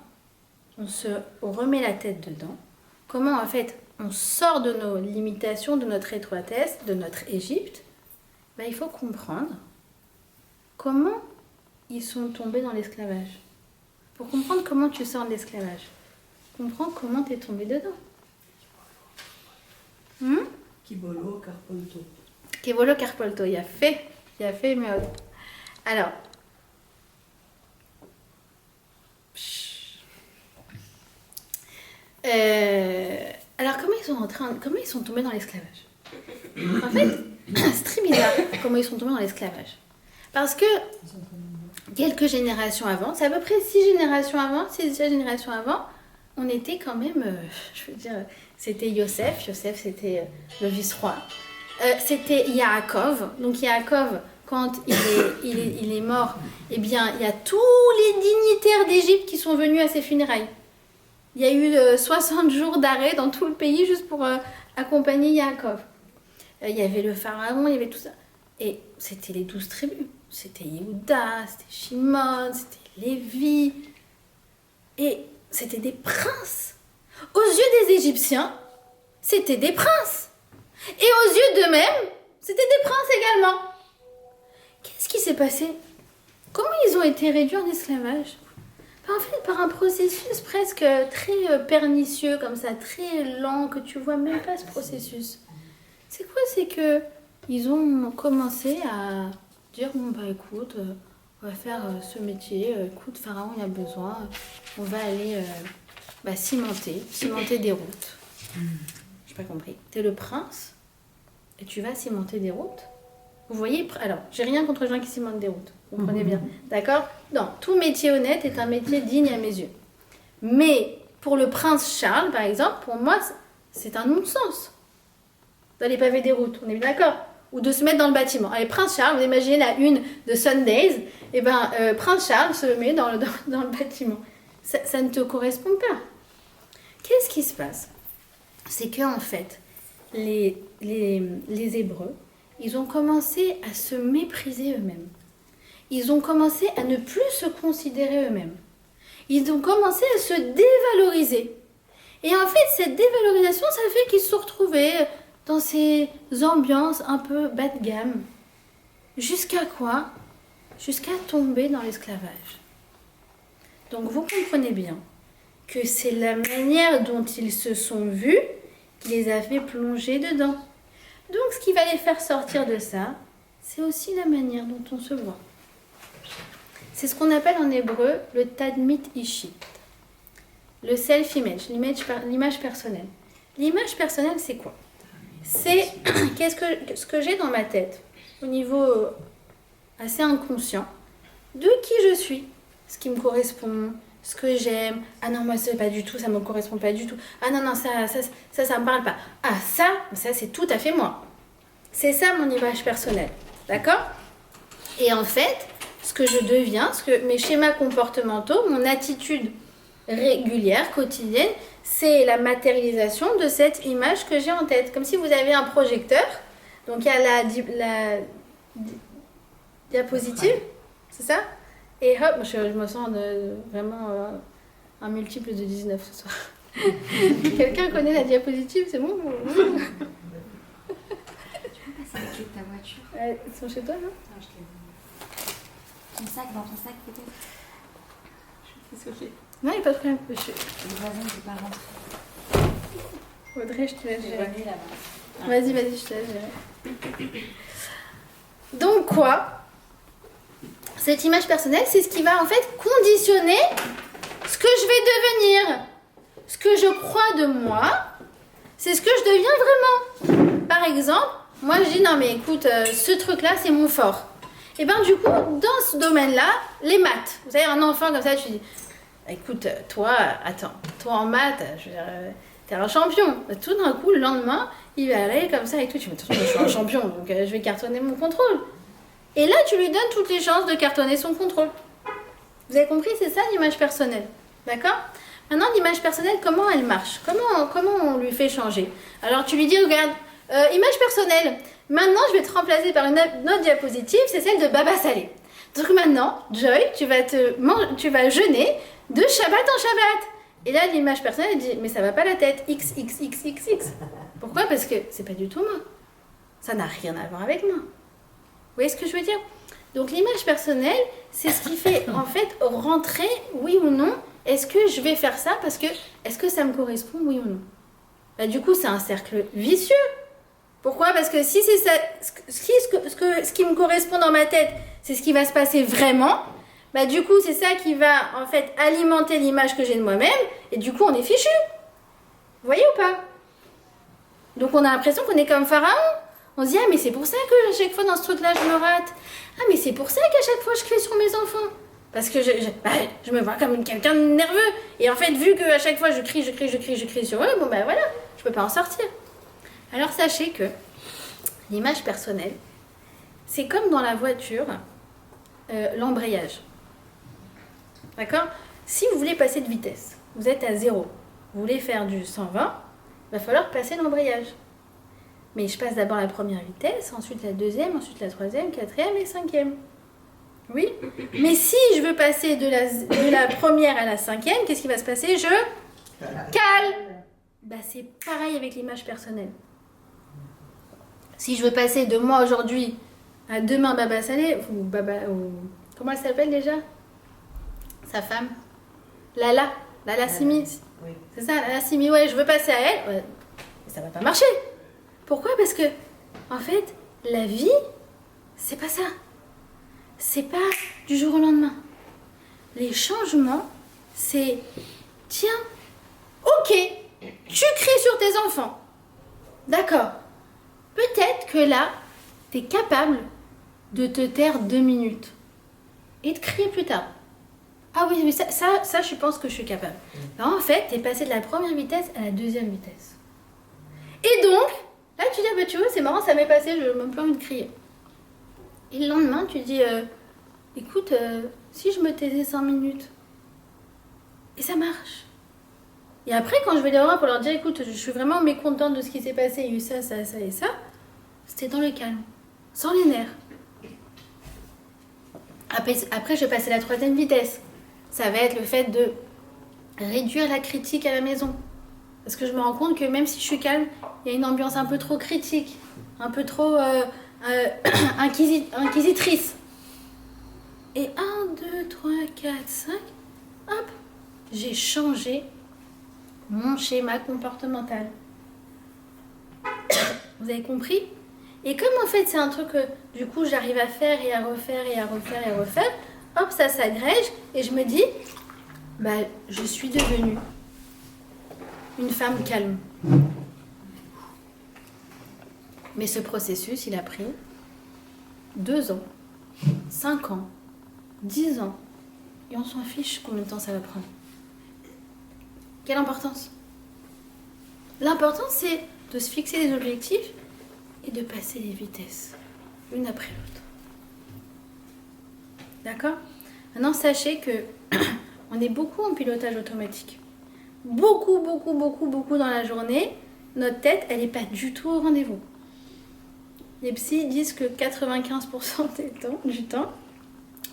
on remet la tête dedans, comment en fait on sort de nos limitations, de notre étroitesse, de notre Égypte, ben, il faut comprendre comment ils sont tombés dans l'esclavage. Pour comprendre comment tu sors de l'esclavage, comprends comment tu es tombé dedans. Kibolo Carpolto. Kibolo Carpolto, il a fait mais alors, alors comment ils sont tombés dans l'esclavage? En fait, c'est très bizarre comment ils sont tombés dans l'esclavage. Parce que quelques générations avant, c'est à peu près 6 générations avant, on était quand même, je veux dire, c'était Yosef, c'était le vice-roi. C'était Yaakov. Donc Yaakov, quand il est mort, eh bien, il y a tous les dignitaires d'Égypte qui sont venus à ses funérailles. Il y a eu 60 jours d'arrêt dans tout le pays juste pour accompagner Yaakov. Il y avait le pharaon, il y avait tout ça. Et c'était les 12 tribus. C'était Yehuda, c'était Shimon, c'était Lévi. Et c'était des princes. Aux yeux des Égyptiens, c'était des princes. Et aux yeux d'eux-mêmes, c'était des princes également. Qu'est-ce qui s'est passé? Comment ils ont été réduits en esclavage? En fait, par un processus presque très pernicieux, comme ça, très lent, que tu vois même pas ce processus. C'est quoi? C'est que ils ont commencé à dire, bon bah écoute, on va faire ce métier, écoute, Pharaon il a besoin, on va aller cimenter des routes. Je j'ai pas compris. T'es le prince et tu vas cimenter des routes. Vous voyez, alors, j'ai rien contre les gens qui cimentent des routes. Vous comprenez bien, d'accord? Non, tout métier honnête est un métier digne à mes yeux. Mais pour le prince Charles, par exemple, pour moi, c'est un non-sens d'aller paver des routes. On est bien d'accord? Ou de se mettre dans le bâtiment. Allez, Prince Charles, vous imaginez la une de Sundays, et Prince Charles se met dans le bâtiment. Ça ne te correspond pas. Qu'est-ce qui se passe? C'est qu'en fait, les Hébreux, ils ont commencé à se mépriser eux-mêmes. Ils ont commencé à ne plus se considérer eux-mêmes. Ils ont commencé à se dévaloriser. Et en fait, cette dévalorisation, ça fait qu'ils se sont retrouvés dans ces ambiances un peu bas de gamme. Jusqu'à quoi? Jusqu'à tomber dans l'esclavage. Donc vous comprenez bien que c'est la manière dont ils se sont vus qui les a fait plonger dedans. Donc ce qui va les faire sortir de ça, c'est aussi la manière dont on se voit. C'est ce qu'on appelle en hébreu le tadmit ishit. Le self-image, l'image personnelle. L'image personnelle, c'est quoi? C'est ce que j'ai dans ma tête, au niveau assez inconscient, de qui je suis, ce qui me correspond, ce que j'aime. Ah non, moi, c'est pas du tout, ça me correspond pas du tout. Ah non, non, ça me parle pas. Ah, ça, c'est tout à fait moi. C'est ça mon image personnelle, d'accord? Et en fait, ce que je deviens, mes schémas comportementaux, mon attitude régulière, quotidienne, c'est la matérialisation de cette image que j'ai en tête. Comme si vous avez un projecteur, donc il y a la diapositive, c'est ça? Et hop, je me sens vraiment un multiple de 19 ce soir. Quelqu'un connaît la diapositive, c'est bon? Tu peux passer la clé de ta voiture? Ils sont chez toi, non? Non, je l'ai vu. Ton sac, dans ton sac peut-être? Je suis désolée. Non, il n'y a pas de problème. Le voisin n'est pas rentré. Audrey, je te laisse Je l'ai gérer. remis là-bas. Vas-y, je te laisse gérer. Donc quoi? Cette image personnelle, c'est ce qui va en fait conditionner ce que je vais devenir. Ce que je crois de moi, c'est ce que je deviens vraiment. Par exemple, moi je dis non mais écoute, ce truc-là c'est mon fort. Et bien du coup, dans ce domaine-là, les maths. Vous savez, un enfant comme ça, tu dis, écoute, toi en maths, je veux dire, t'es un champion. Tout d'un coup, le lendemain, il va aller comme ça et tout. Tu me dis, je suis un champion, donc je vais cartonner mon contrôle. Et là, tu lui donnes toutes les chances de cartonner son contrôle. Vous avez compris, c'est ça l'image personnelle. D'accord? Maintenant, l'image personnelle, comment elle marche? Comment on lui fait changer? Alors, tu lui dis, regarde, image personnelle. Maintenant, je vais te remplacer par une autre diapositive, c'est celle de Baba Salé. Donc maintenant, Joy, tu vas jeûner de Shabbat en Shabbat. Et là, l'image personnelle, elle dit, mais ça va pas la tête, X. Pourquoi? Parce que c'est pas du tout moi. Ça n'a rien à voir avec moi. Vous voyez ce que je veux dire? Donc l'image personnelle, c'est ce qui fait en fait rentrer, oui ou non, est-ce que je vais faire ça parce que, est-ce que ça me correspond, oui ou non? Bah, du coup, c'est un cercle vicieux. Pourquoi? Parce que si c'est ça, ce qui me correspond dans ma tête, c'est ce qui va se passer vraiment, bah du coup, c'est ça qui va en fait alimenter l'image que j'ai de moi-même, et du coup, on est fichu. Vous voyez ou pas? Donc on a l'impression qu'on est comme Pharaon. On se dit, ah mais c'est pour ça que à chaque fois dans ce truc-là, je me rate. Ah mais c'est pour ça qu'à chaque fois, je crie sur mes enfants. Parce que je me vois comme quelqu'un de nerveux. Et en fait, vu qu'à chaque fois, je crie sur eux, bon ben voilà, je peux pas en sortir. Alors sachez que l'image personnelle, c'est comme dans la voiture, l'embrayage. D'accord? Si vous voulez passer de vitesse, vous êtes à 0, vous voulez faire du 120, il va falloir passer l'embrayage. Mais je passe d'abord la première vitesse, ensuite la deuxième, ensuite la troisième, quatrième et cinquième. Oui? Mais si je veux passer de la première à la cinquième, qu'est-ce qui va se passer? Je cale. Bah, c'est pareil avec l'image personnelle. Si je veux passer de moi aujourd'hui à demain Baba Salé, ou comment elle s'appelle déjà? Sa femme? Lala Simi. Oui. C'est ça, Lala Simi, ouais, je veux passer à elle. Ouais, ça va pas marcher. Pourquoi? Parce que, en fait, la vie, c'est pas ça. C'est pas du jour au lendemain. Les changements, c'est, tiens, ok, tu cries sur tes enfants. D'accord. Peut-être que là, tu es capable de te taire 2 minutes et de crier plus tard. Ah oui, ça, je pense que je suis capable. Non, en fait, tu es passé de la première vitesse à la deuxième vitesse. Et donc, là, tu dis, ah bah tu vois, c'est marrant, ça m'est passé, je n'ai même pas envie de crier. Et le lendemain, tu dis, écoute, si je me taisais 5 minutes, et ça marche. Et après, quand je vais les voir pour leur dire, écoute, je suis vraiment mécontente de ce qui s'est passé, il y a eu ça, ça, ça et ça, c'était dans le calme, sans les nerfs. Après, je vais passer à la troisième vitesse. Ça va être le fait de réduire la critique à la maison. Parce que je me rends compte que même si je suis calme, il y a une ambiance un peu trop critique, un peu trop inquisitrice. Et 1, 2, 3, 4, 5, hop, j'ai changé mon schéma comportemental. Vous avez compris? Et comme en fait c'est un truc que du coup j'arrive à faire et à refaire et à refaire et à refaire, hop, ça s'agrège et je me dis, bah je suis devenue une femme calme. Mais ce processus, il a pris 2 ans, 5 ans, 10 ans. Et on s'en fiche combien de temps ça va prendre. Quelle importance? L'important, c'est de se fixer des objectifs et de passer les vitesses, l'une après l'autre. D'accord? Maintenant, sachez que on est beaucoup en pilotage automatique. Beaucoup dans la journée. Notre tête, elle n'est pas du tout au rendez-vous. Les psys disent que 95% du temps,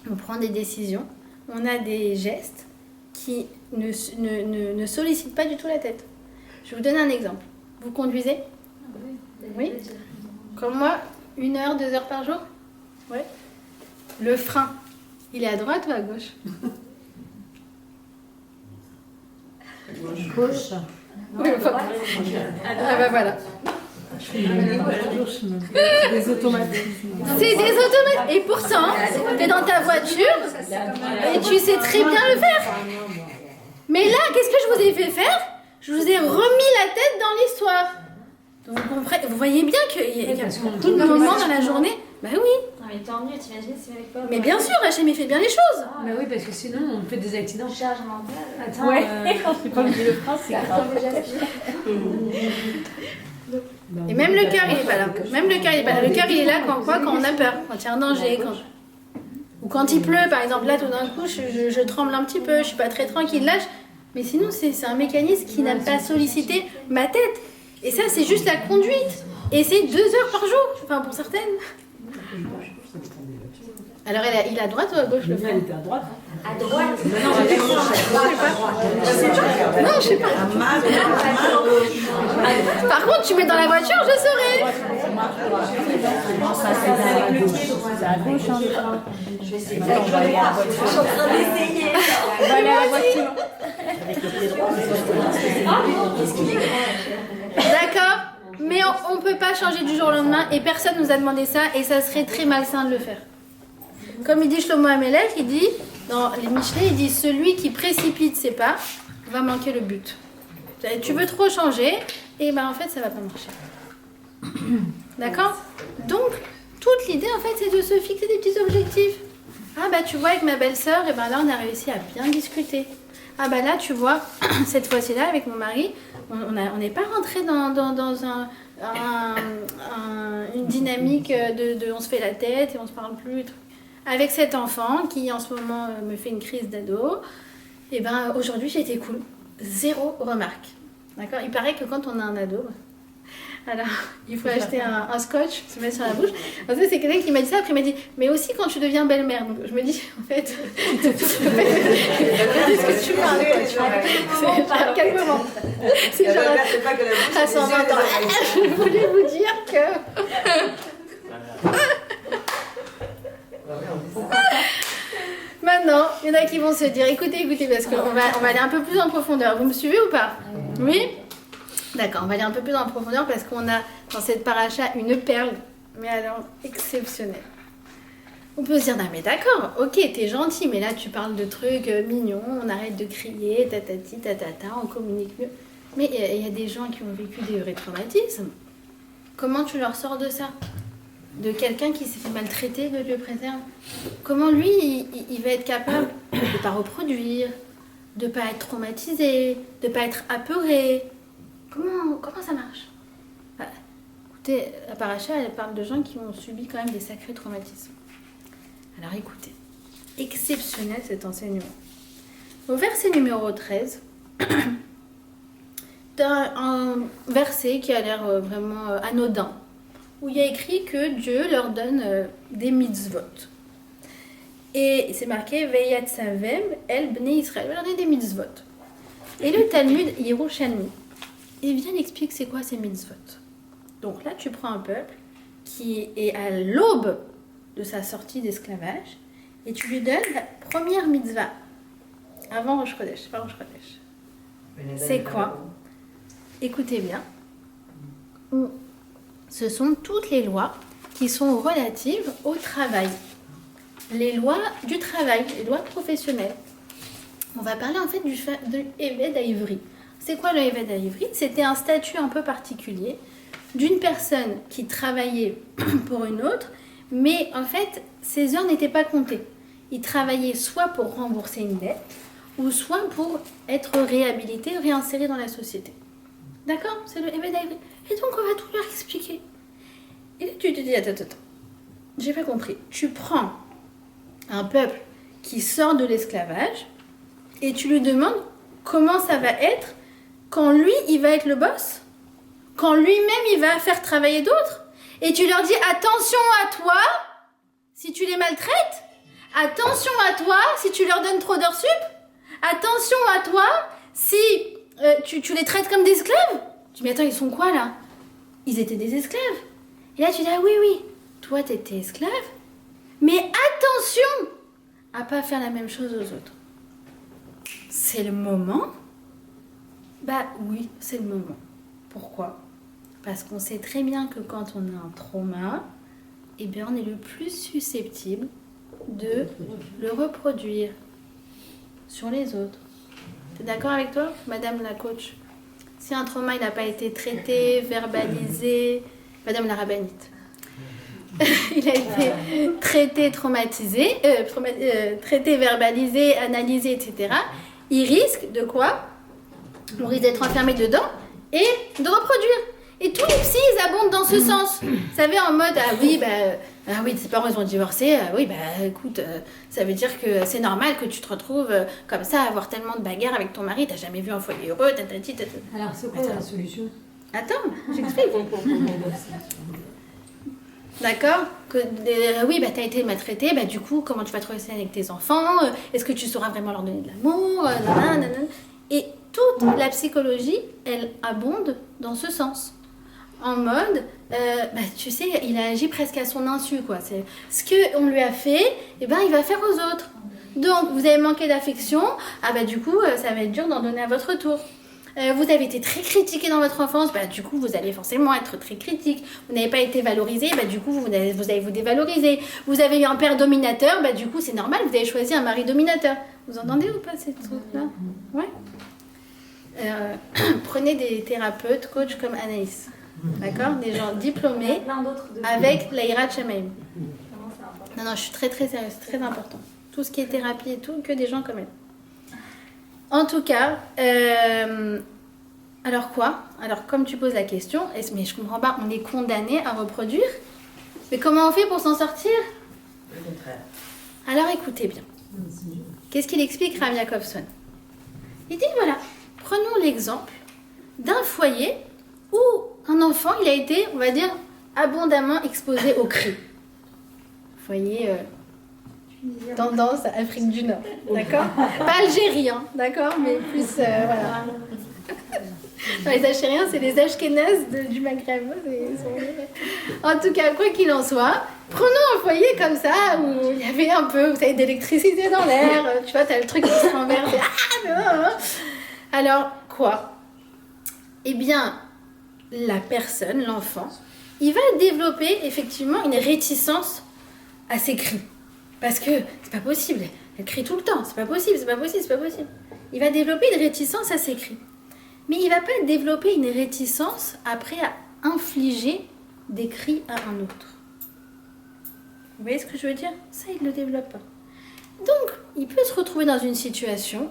on prend des décisions, on a des gestes qui ne sollicitent pas du tout la tête. Je vais vous donner un exemple. Vous conduisez? Oui. Comme moi, 1 heure, 2 heures par jour? Ouais. Le frein, il est à droite ou à gauche? Gauche. Oui, enfin, ah bah voilà. Des automatismes. C'est des automates. Et pourtant, tu es dans ta voiture et tu sais très bien le faire. Mais là, qu'est-ce que je vous ai fait faire? Je vous ai remis la tête dans l'histoire. Donc vous voyez bien qu'il y a beaucoup de moments dans la journée. Bah oui. Non mais tant mieux, t'imagines si avec pas. Mais bien sûr, Hachem, il fait bien les choses. Mais oui, parce que sinon, on fait des accidents. Charge mentale. Attends, Ouais, quand c'est pas oublié le frein, c'est grave. Et même le cœur, il est pas là. Même le cœur, il est pas là. Le cœur, il est là quand quoi? Quand on a peur, quand il y a un danger, ou quand il pleut, par exemple. Là, tout d'un coup, je tremble un petit peu, je suis pas très tranquille. Là, mais sinon, c'est un mécanisme qui n'a pas sollicité ma tête. Et ça, c'est juste la conduite. Et c'est 2 heures par jour. Enfin, pour certaines. Alors, il est à droite ou à gauche le frein? Elle était à droite. À droite. Non, je sais pas. Par contre, tu mets dans la voiture, je saurais. C'est à gauche, hein, le frein. Je vais essayer de faire. Je suis en train d'essayer. On va aller à la voiture. D'accord? Mais on ne peut pas changer du jour au lendemain et personne nous a demandé ça et ça serait très malsain de le faire. Comme il dit Shlomo Amelech, il dit, dans les Michelet, il dit celui qui précipite ses pas va manquer le but. Tu veux trop changer et ben en fait ça va pas marcher. D'accord? Donc toute l'idée en fait c'est de se fixer des petits objectifs. Ah bah tu vois avec ma belle-sœur, et ben là on a réussi à bien discuter. Ah bah là tu vois, cette fois-ci-là avec mon mari, on n'est pas rentré dans une dynamique de on se fait la tête et on se parle plus. Avec cet enfant qui en ce moment me fait une crise d'ado, et ben aujourd'hui j'ai été cool, 0 remarque. D'accord? Il paraît que quand on a un ado, alors il faut acheter un scotch, se mettre sur la bouche. En fait, c'est quelqu'un qui m'a dit ça, après il m'a dit mais aussi quand tu deviens belle-mère. Donc je me dis en fait, qu'est-ce que tu parles? C'est à quel moment? C'est genre à 120 ans. Je voulais vous dire que. Maintenant, il y en a qui vont se dire écoutez, parce qu'on va aller un peu plus en profondeur. Vous me suivez ou pas? Oui? D'accord, on va aller un peu plus en profondeur parce qu'on a dans cette paracha une perle, mais alors exceptionnelle. On peut se dire non mais d'accord, ok, t'es gentil, mais là tu parles de trucs mignons, on arrête de crier, tatati, tatata, on communique mieux. Mais il y a des gens qui ont vécu des vrais traumatismes. Comment tu leur sors de ça? De quelqu'un qui s'est fait maltraiter, de Dieu préserve. Comment lui, il va être capable de ne pas reproduire, de ne pas être traumatisé, de ne pas être apeuré? Comment ça marche? Bah, écoutez, la paracha, elle parle de gens qui ont subi quand même des sacrés traumatismes. Alors écoutez, exceptionnel cet enseignement. Au verset numéro 13, t'as un verset qui a l'air vraiment anodin, où il y a écrit que Dieu leur donne des mitzvot. Et c'est marqué Veyat Savem El Bnei Israël, il va leur donner des mitzvot. Et le Talmud Yerushalmi, il vient expliquer c'est quoi ces mitzvot. Donc là, tu prends un peuple qui est à l'aube de sa sortie d'esclavage et tu lui donnes la première mitzvah avant Rosh Chodesh, pas Rosh Chodesh. C'est quoi? Écoutez bien. Ce sont toutes les lois qui sont relatives au travail. Les lois du travail, les lois professionnelles. On va parler en fait de Eved Haïvri. C'est quoi le Eved Haïvri? C'était un statut un peu particulier d'une personne qui travaillait pour une autre, mais en fait, ses heures n'étaient pas comptées. Il travaillait soit pour rembourser une dette, ou soit pour être réhabilité, réinséré dans la société. D'accord? C'est le Eved Haïvri. Et donc, on va tout leur expliquer. Et là, tu te dis, attends, j'ai pas compris. Tu prends un peuple qui sort de l'esclavage et tu lui demandes comment ça va être quand lui, il va être le boss, quand lui-même, il va faire travailler d'autres. Et tu leur dis, attention à toi si tu les maltraites, attention à toi si tu leur donnes trop d'heures sup, attention à toi si tu les traites comme des esclaves. Tu dis, mais attends, ils sont quoi là? Ils étaient des esclaves. Et là, tu dis, ah oui, toi, t'étais esclave, mais attention à pas faire la même chose aux autres. C'est le moment? Bah oui, c'est le moment. Pourquoi? Parce qu'on sait très bien que quand on a un trauma, eh bien, on est le plus susceptible de le reproduire sur les autres. T'es d'accord avec toi, madame la coach? Si un trauma n'a pas été traité, verbalisé, madame la rabbinite, il a été traité, traumatisé, traité, verbalisé, analysé, etc. Il risque de quoi? On risque d'être enfermé dedans et de reproduire. Et tous les psys, ils abondent dans ce sens. Vous savez, en mode, ah oui, tes parents, ils ont divorcé. Écoute, ça veut dire que c'est normal que tu te retrouves comme ça, à avoir tellement de bagarres avec ton mari. T'as jamais vu un foyer heureux, tatati. Alors, c'est quoi la solution? Attends, j'explique. D'accord? T'as été maltraité, du coup, comment tu vas te relationner avec tes enfants? Est-ce que tu sauras vraiment leur donner de l'amour? Et toute la psychologie, elle abonde dans ce sens. En mode, tu sais, il a agi presque à son insu, quoi. C'est ce qu'on lui a fait, il va faire aux autres. Donc, vous avez manqué d'affection, du coup, ça va être dur d'en donner à votre tour. Vous avez été très critiqué dans votre enfance, du coup, vous allez forcément être très critique. Vous n'avez pas été valorisé, du coup, vous allez vous dévaloriser. Vous avez eu un père dominateur, du coup, c'est normal, vous avez choisi un mari dominateur. Vous entendez ou pas ces trucs-là? Ouais. Prenez des thérapeutes, coachs comme Anaïs. D'accord? Des gens diplômés avec l'Aïra Chamaïm. Non, je suis très très sérieuse, c'est très important. Tout ce qui est thérapie et tout, que des gens comme elle. En tout cas, alors quoi? Alors comme tu poses la question, mais je comprends pas, on est condamné à reproduire? Mais comment on fait pour s'en sortir? Alors écoutez bien. Qu'est-ce qu'il explique Rav Jacobson? Il dit voilà, prenons l'exemple d'un foyer où un enfant, il a été, on va dire, abondamment exposé aux cris. Foyer tendance Afrique du Nord, d'accord? Pas algérien, d'accord? Mais plus, voilà. Non, les Algériens, c'est les Ashkénazes du Maghreb. En tout cas, quoi qu'il en soit, prenons un foyer comme ça, où il y avait un peu, vous savez, d'électricité dans l'air, tu vois, t'as le truc qui se renverse. Alors, quoi? Eh bien, la personne, l'enfant, il va développer effectivement une réticence à ses cris. Parce que c'est pas possible, elle crie tout le temps, c'est pas possible. Il va développer une réticence à ses cris. Mais il va pas développer une réticence après à infliger des cris à un autre. Vous voyez ce que je veux dire? Ça, il ne le développe pas. Donc, il peut se retrouver dans une situation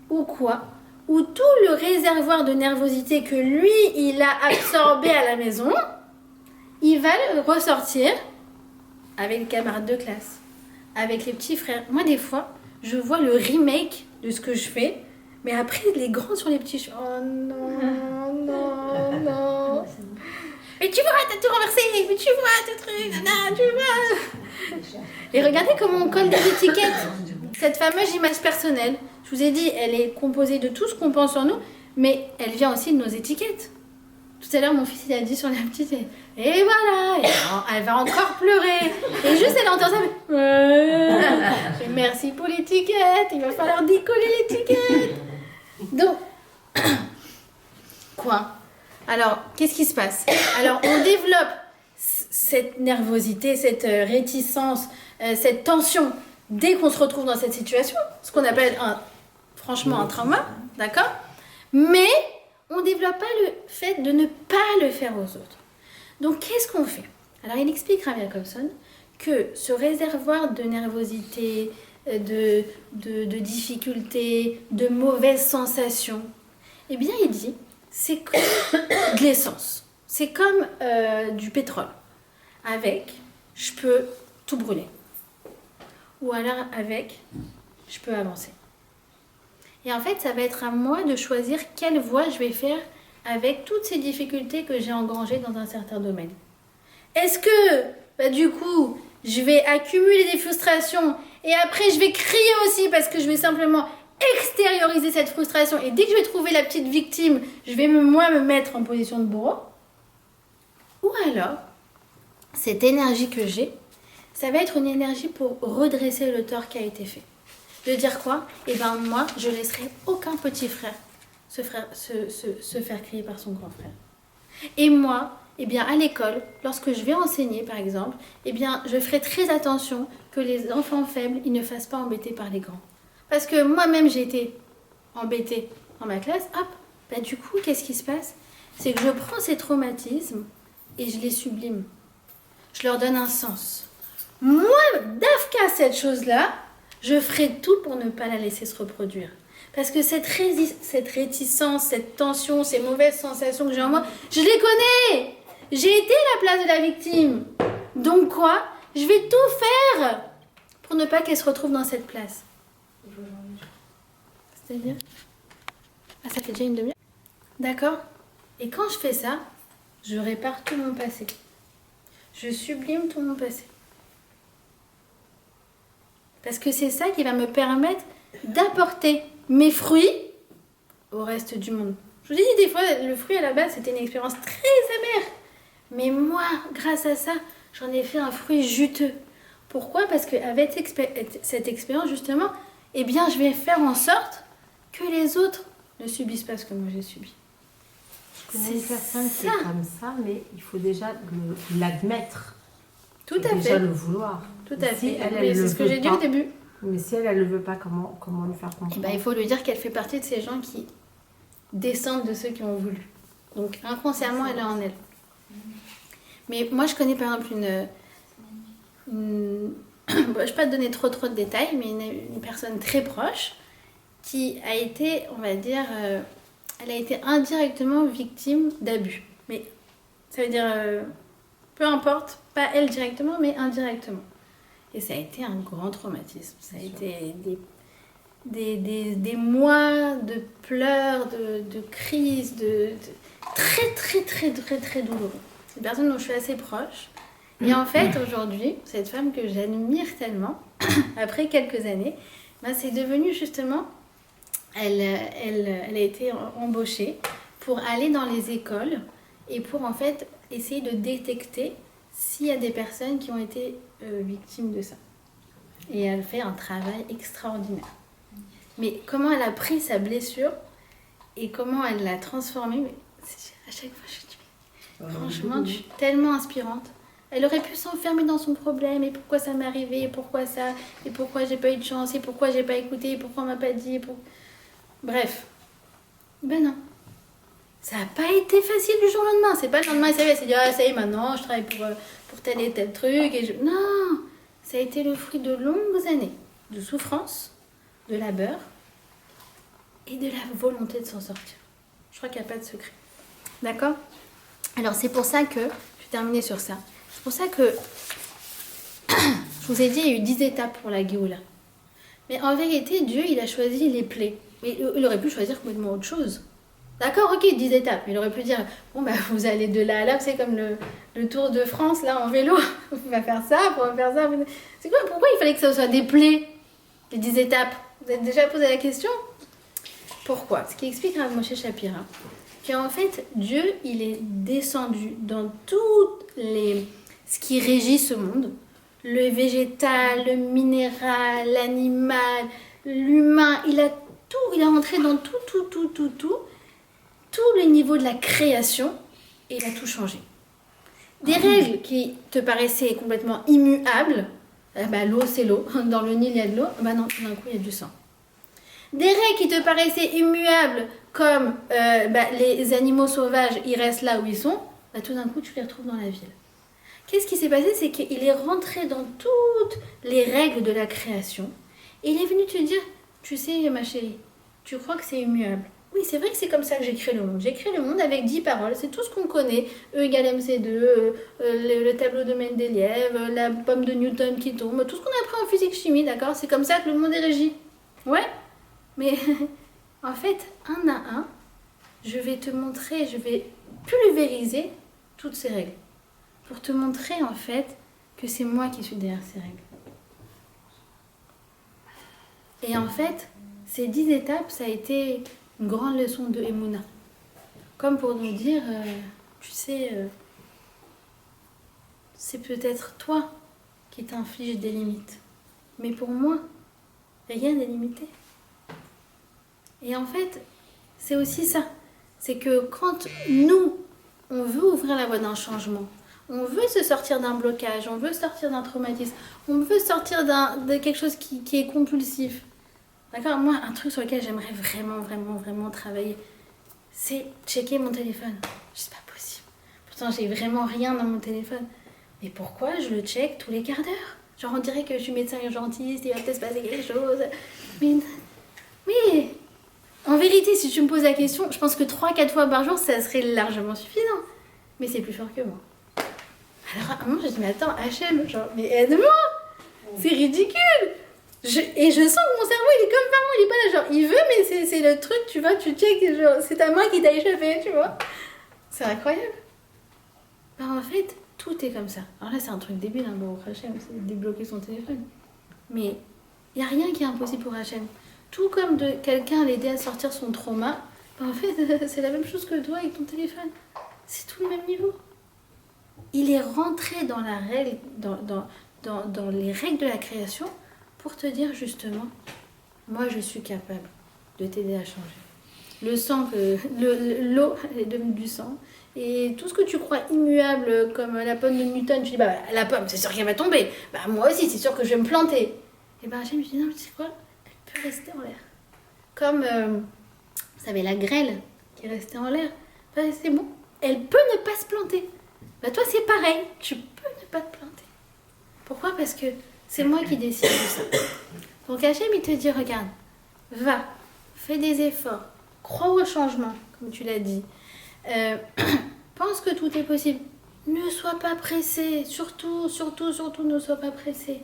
où quoi? Où tout le réservoir de nervosité que lui, il a absorbé à la maison, il va le ressortir avec les camarades de classe, avec les petits frères. Moi, des fois, je vois le remake de ce que je fais, mais après, les grands sur les petits, je... oh non, non, non. Mais tu vois, t'as tout renversé, mais tu vois, tes trucs, nana, tu vois. Et regardez comment on colle des étiquettes. Cette fameuse image personnelle, je vous ai dit, elle est composée de tout ce qu'on pense sur nous, mais elle vient aussi de nos étiquettes. Tout à l'heure, mon fils, il a dit sur la petite, et voilà, elle va encore pleurer. Et juste, elle entend ça, mais merci pour l'étiquette, il va falloir décoller l'étiquette. Donc, quoi? Alors, qu'est-ce qui se passe? Alors, on développe cette nervosité, cette réticence, cette tension dès qu'on se retrouve dans cette situation, ce qu'on appelle franchement un trauma, d'accord? Mais on ne développe pas le fait de ne pas le faire aux autres. Donc, qu'est-ce qu'on fait? Alors, il explique, Rav Jacobson, que ce réservoir de nervosité, de difficultés, de mauvaises sensations, eh bien, il dit, c'est comme de l'essence. C'est comme du pétrole. Avec, je peux tout brûler. Ou alors, avec, je peux avancer. Et en fait, ça va être à moi de choisir quelle voie je vais faire avec toutes ces difficultés que j'ai engrangées dans un certain domaine. Est-ce que, du coup, je vais accumuler des frustrations et après je vais crier aussi parce que je vais simplement extérioriser cette frustration et dès que je vais trouver la petite victime, je vais me mettre en position de bourreau? Ou alors, cette énergie que j'ai, ça va être une énergie pour redresser le tort qui a été fait. De dire quoi? Eh bien moi, je laisserai aucun petit frère se faire crier par son grand frère. Et moi, eh bien à l'école, lorsque je vais enseigner par exemple, eh bien je ferai très attention que les enfants faibles, ils ne fassent pas embêter par les grands. Parce que moi-même j'ai été embêtée dans ma classe, hop, du coup qu'est-ce qui se passe? C'est que je prends ces traumatismes et je les sublime. Je leur donne un sens. Moi, d'Afka, cette chose-là, je ferai tout pour ne pas la laisser se reproduire. Parce que cette réticence, cette tension, ces mauvaises sensations que j'ai en moi, je les connais. J'ai été à la place de la victime. Donc quoi? Je vais tout faire pour ne pas qu'elle se retrouve dans cette place. C'est-à-dire? Ça fait déjà une demi-heure. D'accord? Et quand je fais ça, je répare tout mon passé. Je sublime tout mon passé. Parce que c'est ça qui va me permettre d'apporter mes fruits au reste du monde. Je vous ai dit des fois, le fruit à la base, c'était une expérience très amère. Mais moi, grâce à ça, j'en ai fait un fruit juteux. Pourquoi? Parce qu'avec cette expérience, justement, eh bien, je vais faire en sorte que les autres ne subissent pas ce que moi j'ai subi. Je connais une personne qui est comme ça, mais il faut déjà l'admettre. Tout à fait. Déjà le vouloir. Tout à si fait. Elle c'est ce que j'ai dit au début. Mais si elle ne le veut pas, comment lui faire comprendre? Eh ben, il faut lui dire qu'elle fait partie de ces gens qui descendent de ceux qui ont voulu. Donc inconsciemment, elle a en elle. Mais moi, je connais par exemple je ne vais pas te donner trop de détails, mais une personne très proche qui a été, on va dire, elle a été indirectement victime d'abus. Mais ça veut dire, peu importe, pas elle directement, mais indirectement. Et ça a été un grand traumatisme. Ça a été des mois de pleurs, de crises, très, très, très, très, très douloureux. C'est une personne dont je suis assez proche. Et en fait, aujourd'hui, cette femme que j'admire tellement, après quelques années, c'est devenu justement, elle a été embauchée pour aller dans les écoles et pour en fait essayer de détecter s'il y a des personnes qui ont été victimes de ça. Et elle fait un travail extraordinaire. Mais comment elle a pris sa blessure et comment elle l'a transformée, mais à chaque fois je dis, franchement, tu es tellement inspirante. Elle aurait pu s'enfermer dans son problème, et pourquoi ça m'est arrivé, et pourquoi ça, et pourquoi j'ai pas eu de chance, et pourquoi j'ai pas écouté, et pourquoi on m'a pas dit, Bref. Ben non. Ça n'a pas été facile du jour au lendemain. C'est pas le lendemain, il s'est dit, ah, ça y est, maintenant, je travaille pour tel et tel truc. Non, ça a été le fruit de longues années de souffrance, de labeur et de la volonté de s'en sortir. Je crois qu'il n'y a pas de secret. D'accord? Alors, c'est pour ça que, je vais terminer sur ça. C'est pour ça que, je vous ai dit, il y a eu 10 étapes pour la Géoula. Mais en vérité, Dieu, il a choisi les plaies. Mais il aurait pu choisir complètement autre chose. D'accord, ok, 10 étapes. Il aurait pu dire, bon, bah, vous allez de là à là, c'est comme le Tour de France, là, en vélo. On va faire ça, on va faire ça. C'est quoi, pourquoi il fallait que ça soit des plaies, les 10 étapes? Vous avez déjà posé la question? Pourquoi? Ce qui explique Rav Moshe Shapira, qu'en fait, Dieu, il est descendu dans ce qui régit ce monde. Le végétal, le minéral, l'animal, l'humain, il est rentré dans tous les niveaux de la création et il a tout changé. Des règles qui te paraissaient complètement immuables, l'eau c'est l'eau, dans le Nil il y a de l'eau, non, tout d'un coup il y a du sang. Des règles qui te paraissaient immuables comme les animaux sauvages, ils restent là où ils sont, tout d'un coup tu les retrouves dans la ville. Qu'est-ce qui s'est passé? C'est qu'il est rentré dans toutes les règles de la création et il est venu te dire, tu sais ma chérie, tu crois que c'est immuable. Oui, c'est vrai que c'est comme ça que j'ai créé le monde. J'ai créé le monde avec 10 paroles, c'est tout ce qu'on connaît. E égale MC2, le tableau de Mendeleïev, la pomme de Newton qui tombe, tout ce qu'on a appris en physique-chimie, d'accord? C'est comme ça que le monde est régi. Ouais, mais en fait, un à un, je vais te montrer, je vais pulvériser toutes ces règles. Pour te montrer en fait que c'est moi qui suis derrière ces règles. Et en fait, ces 10 étapes, ça a été une grande leçon de Emouna. Comme pour nous dire, tu sais, c'est peut-être toi qui t'inflige des limites. Mais pour moi, rien n'est limité. Et en fait, c'est aussi ça. C'est que quand nous, on veut ouvrir la voie d'un changement, on veut se sortir d'un blocage, on veut sortir d'un traumatisme, on veut sortir de quelque chose qui est compulsif. D'accord? Moi, un truc sur lequel j'aimerais vraiment travailler, c'est checker mon téléphone. C'est pas possible. Pourtant, j'ai vraiment rien dans mon téléphone. Mais pourquoi je le check tous les quarts d'heure? Genre, on dirait que je suis médecin urgentiste, il va peut-être se passer quelque chose. Mais en vérité, si tu me poses la question, je pense que 3-4 fois par jour, ça serait largement suffisant. Mais c'est plus fort que moi. Alors, à un moment, je dis, mais attends, HM, genre, mais aide-moi! C'est ridicule! Et je sens que mon cerveau, il est comme parent, il est pas là, genre, il veut, mais c'est le truc, tu vois, tu check, genre, c'est ta main qui t'a échappé, tu vois. C'est incroyable. En fait, tout est comme ça. Alors là, c'est un truc débile, hein, bon, HM, c'est débloquer son téléphone. Mais il n'y a rien qui est impossible pour HM. Tout comme de quelqu'un l'aider à sortir son trauma, en fait, c'est la même chose que toi avec ton téléphone. C'est tout le même niveau. Il est rentré dans la règle, dans les règles de la création pour te dire justement, moi je suis capable de t'aider à changer. Le sang, l'eau est devenue du sang. Et tout ce que tu crois immuable comme la pomme de Newton, tu dis, la pomme, c'est sûr qu'elle va tomber. Moi aussi, c'est sûr que je vais me planter. Et j'aime, je dis, non, tu sais quoi, elle peut rester en l'air. Comme, vous savez, la grêle qui est restée en l'air. C'est bon, elle peut ne pas se planter. Toi, c'est pareil, tu peux ne pas te planter. Pourquoi? Parce que c'est moi qui décide de ça. Donc Hachem, il te dit, regarde, va, fais des efforts, crois au changement, comme tu l'as dit. Pense que tout est possible. Ne sois pas pressé, surtout, ne sois pas pressé.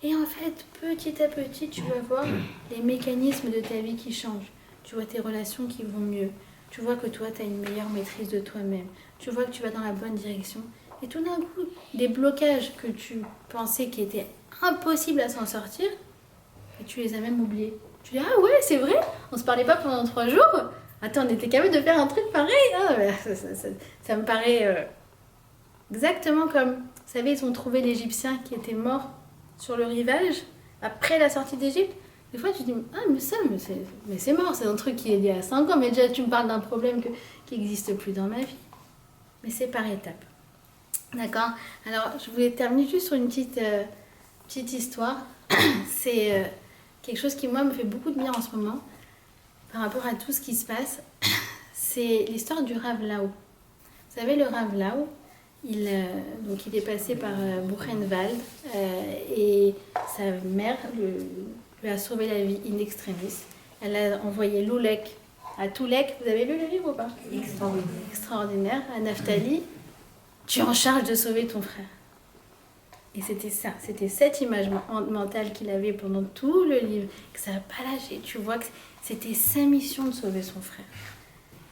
Et en fait, petit à petit, tu vas voir les mécanismes de ta vie qui changent. Tu vois tes relations qui vont mieux. Tu vois que toi, tu as une meilleure maîtrise de toi-même. Tu vois que tu vas dans la bonne direction. Et tout d'un coup, des blocages que tu pensais qui étaient impossibles à s'en sortir, et tu les as même oubliés. Tu dis, ah ouais, c'est vrai, on se parlait pas pendant 3 jours. Attends, on était capable de faire un truc pareil. Ça me paraît exactement comme, vous savez, ils ont trouvé l'Égyptien qui était mort sur le rivage après la sortie d'Égypte. Des fois, tu te dis, ah, mais c'est mort, c'est un truc qui est lié à 5 ans, mais déjà, tu me parles d'un problème qui n'existe plus dans ma vie. Mais c'est par étapes. D'accord? Alors, je voulais terminer juste sur une petite histoire. C'est quelque chose qui, moi, me fait beaucoup de bien en ce moment, par rapport à tout ce qui se passe. c'est l'histoire du Rav Lau. Vous savez, le Rav Lau, il est passé par Buchenwald et sa mère lui a sauvé la vie in extremis. Elle a envoyé Loulek à Toulek. Vous avez lu le livre ou pas? Extraordinaire. À Naphtali, tu es en charge de sauver ton frère. Et c'était ça, c'était cette image mentale qu'il avait pendant tout le livre, que ça n'a pas lâché. Tu vois que c'était sa mission de sauver son frère.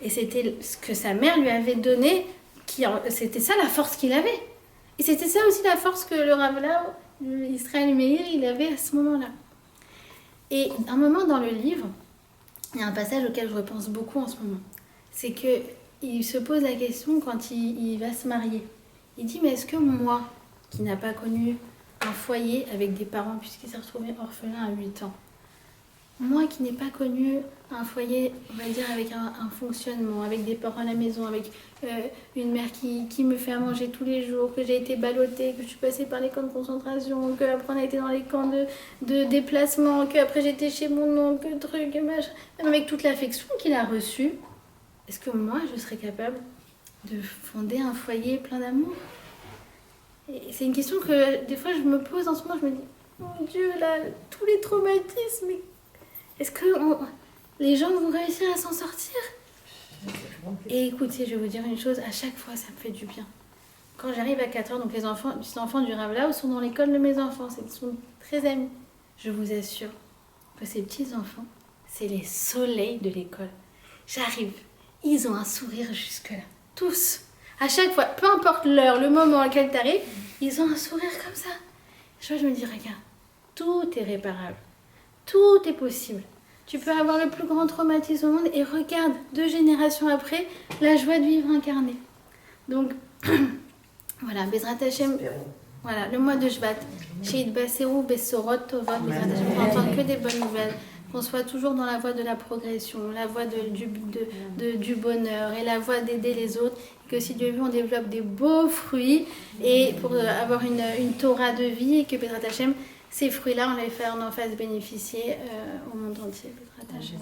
Et c'était ce que sa mère lui avait donné, c'était ça la force qu'il avait. Et c'était ça aussi la force que le Rav Lau, Israël Meir, il avait à ce moment-là. Et un moment dans le livre, il y a un passage auquel je repense beaucoup en ce moment. C'est qu'il se pose la question quand il va se marier. Il dit, mais est-ce que moi, qui n'a pas connu un foyer avec des parents, puisqu'il s'est retrouvé orphelin à 8 ans, moi qui n'ai pas connu un foyer, on va dire, avec un fonctionnement, avec des parents à la maison, avec une mère qui me fait à manger tous les jours, que j'ai été ballottée, que je suis passée par les camps de concentration, qu'après on a été dans les camps de déplacement, qu'après j'étais chez mon oncle, que truc, machin, même avec toute l'affection qu'il a reçue, est-ce que moi je serais capable de fonder un foyer plein d'amour? Et c'est une question que des fois je me pose en ce moment, je me dis, mon Dieu, là, tous les traumatismes, est-ce que les gens vont réussir à s'en sortir? Et écoutez, je vais vous dire une chose, à chaque fois ça me fait du bien. Quand j'arrive à 4 heures, donc les enfants du Rav Lau sont dans l'école de mes enfants, ils sont très amis. Je vous assure que ces petits-enfants, c'est les soleils de l'école. J'arrive, ils ont un sourire jusque-là, tous. À chaque fois, peu importe l'heure, le moment auquel tu arrives, ils ont un sourire comme ça. Je me dis, regarde, tout est réparable, tout est possible. Tu peux avoir le plus grand traumatisme au monde et regarde, 2 générations après, la joie de vivre incarnée. Donc, voilà, Bezrat Hashem, voilà, le mois de Shvat, Sheit Baserou, Besorot, Tovot, Bezrat Hashem, on n'entend que des bonnes nouvelles, qu'on soit toujours dans la voie de la progression, la voie du bonheur et la voie d'aider les autres, et que si Dieu veut, on développe des beaux fruits et pour avoir une Torah de vie et que Bezrat Hashem, ces fruits-là, on en fasse bénéficier au monde entier. Bezrat Hashem.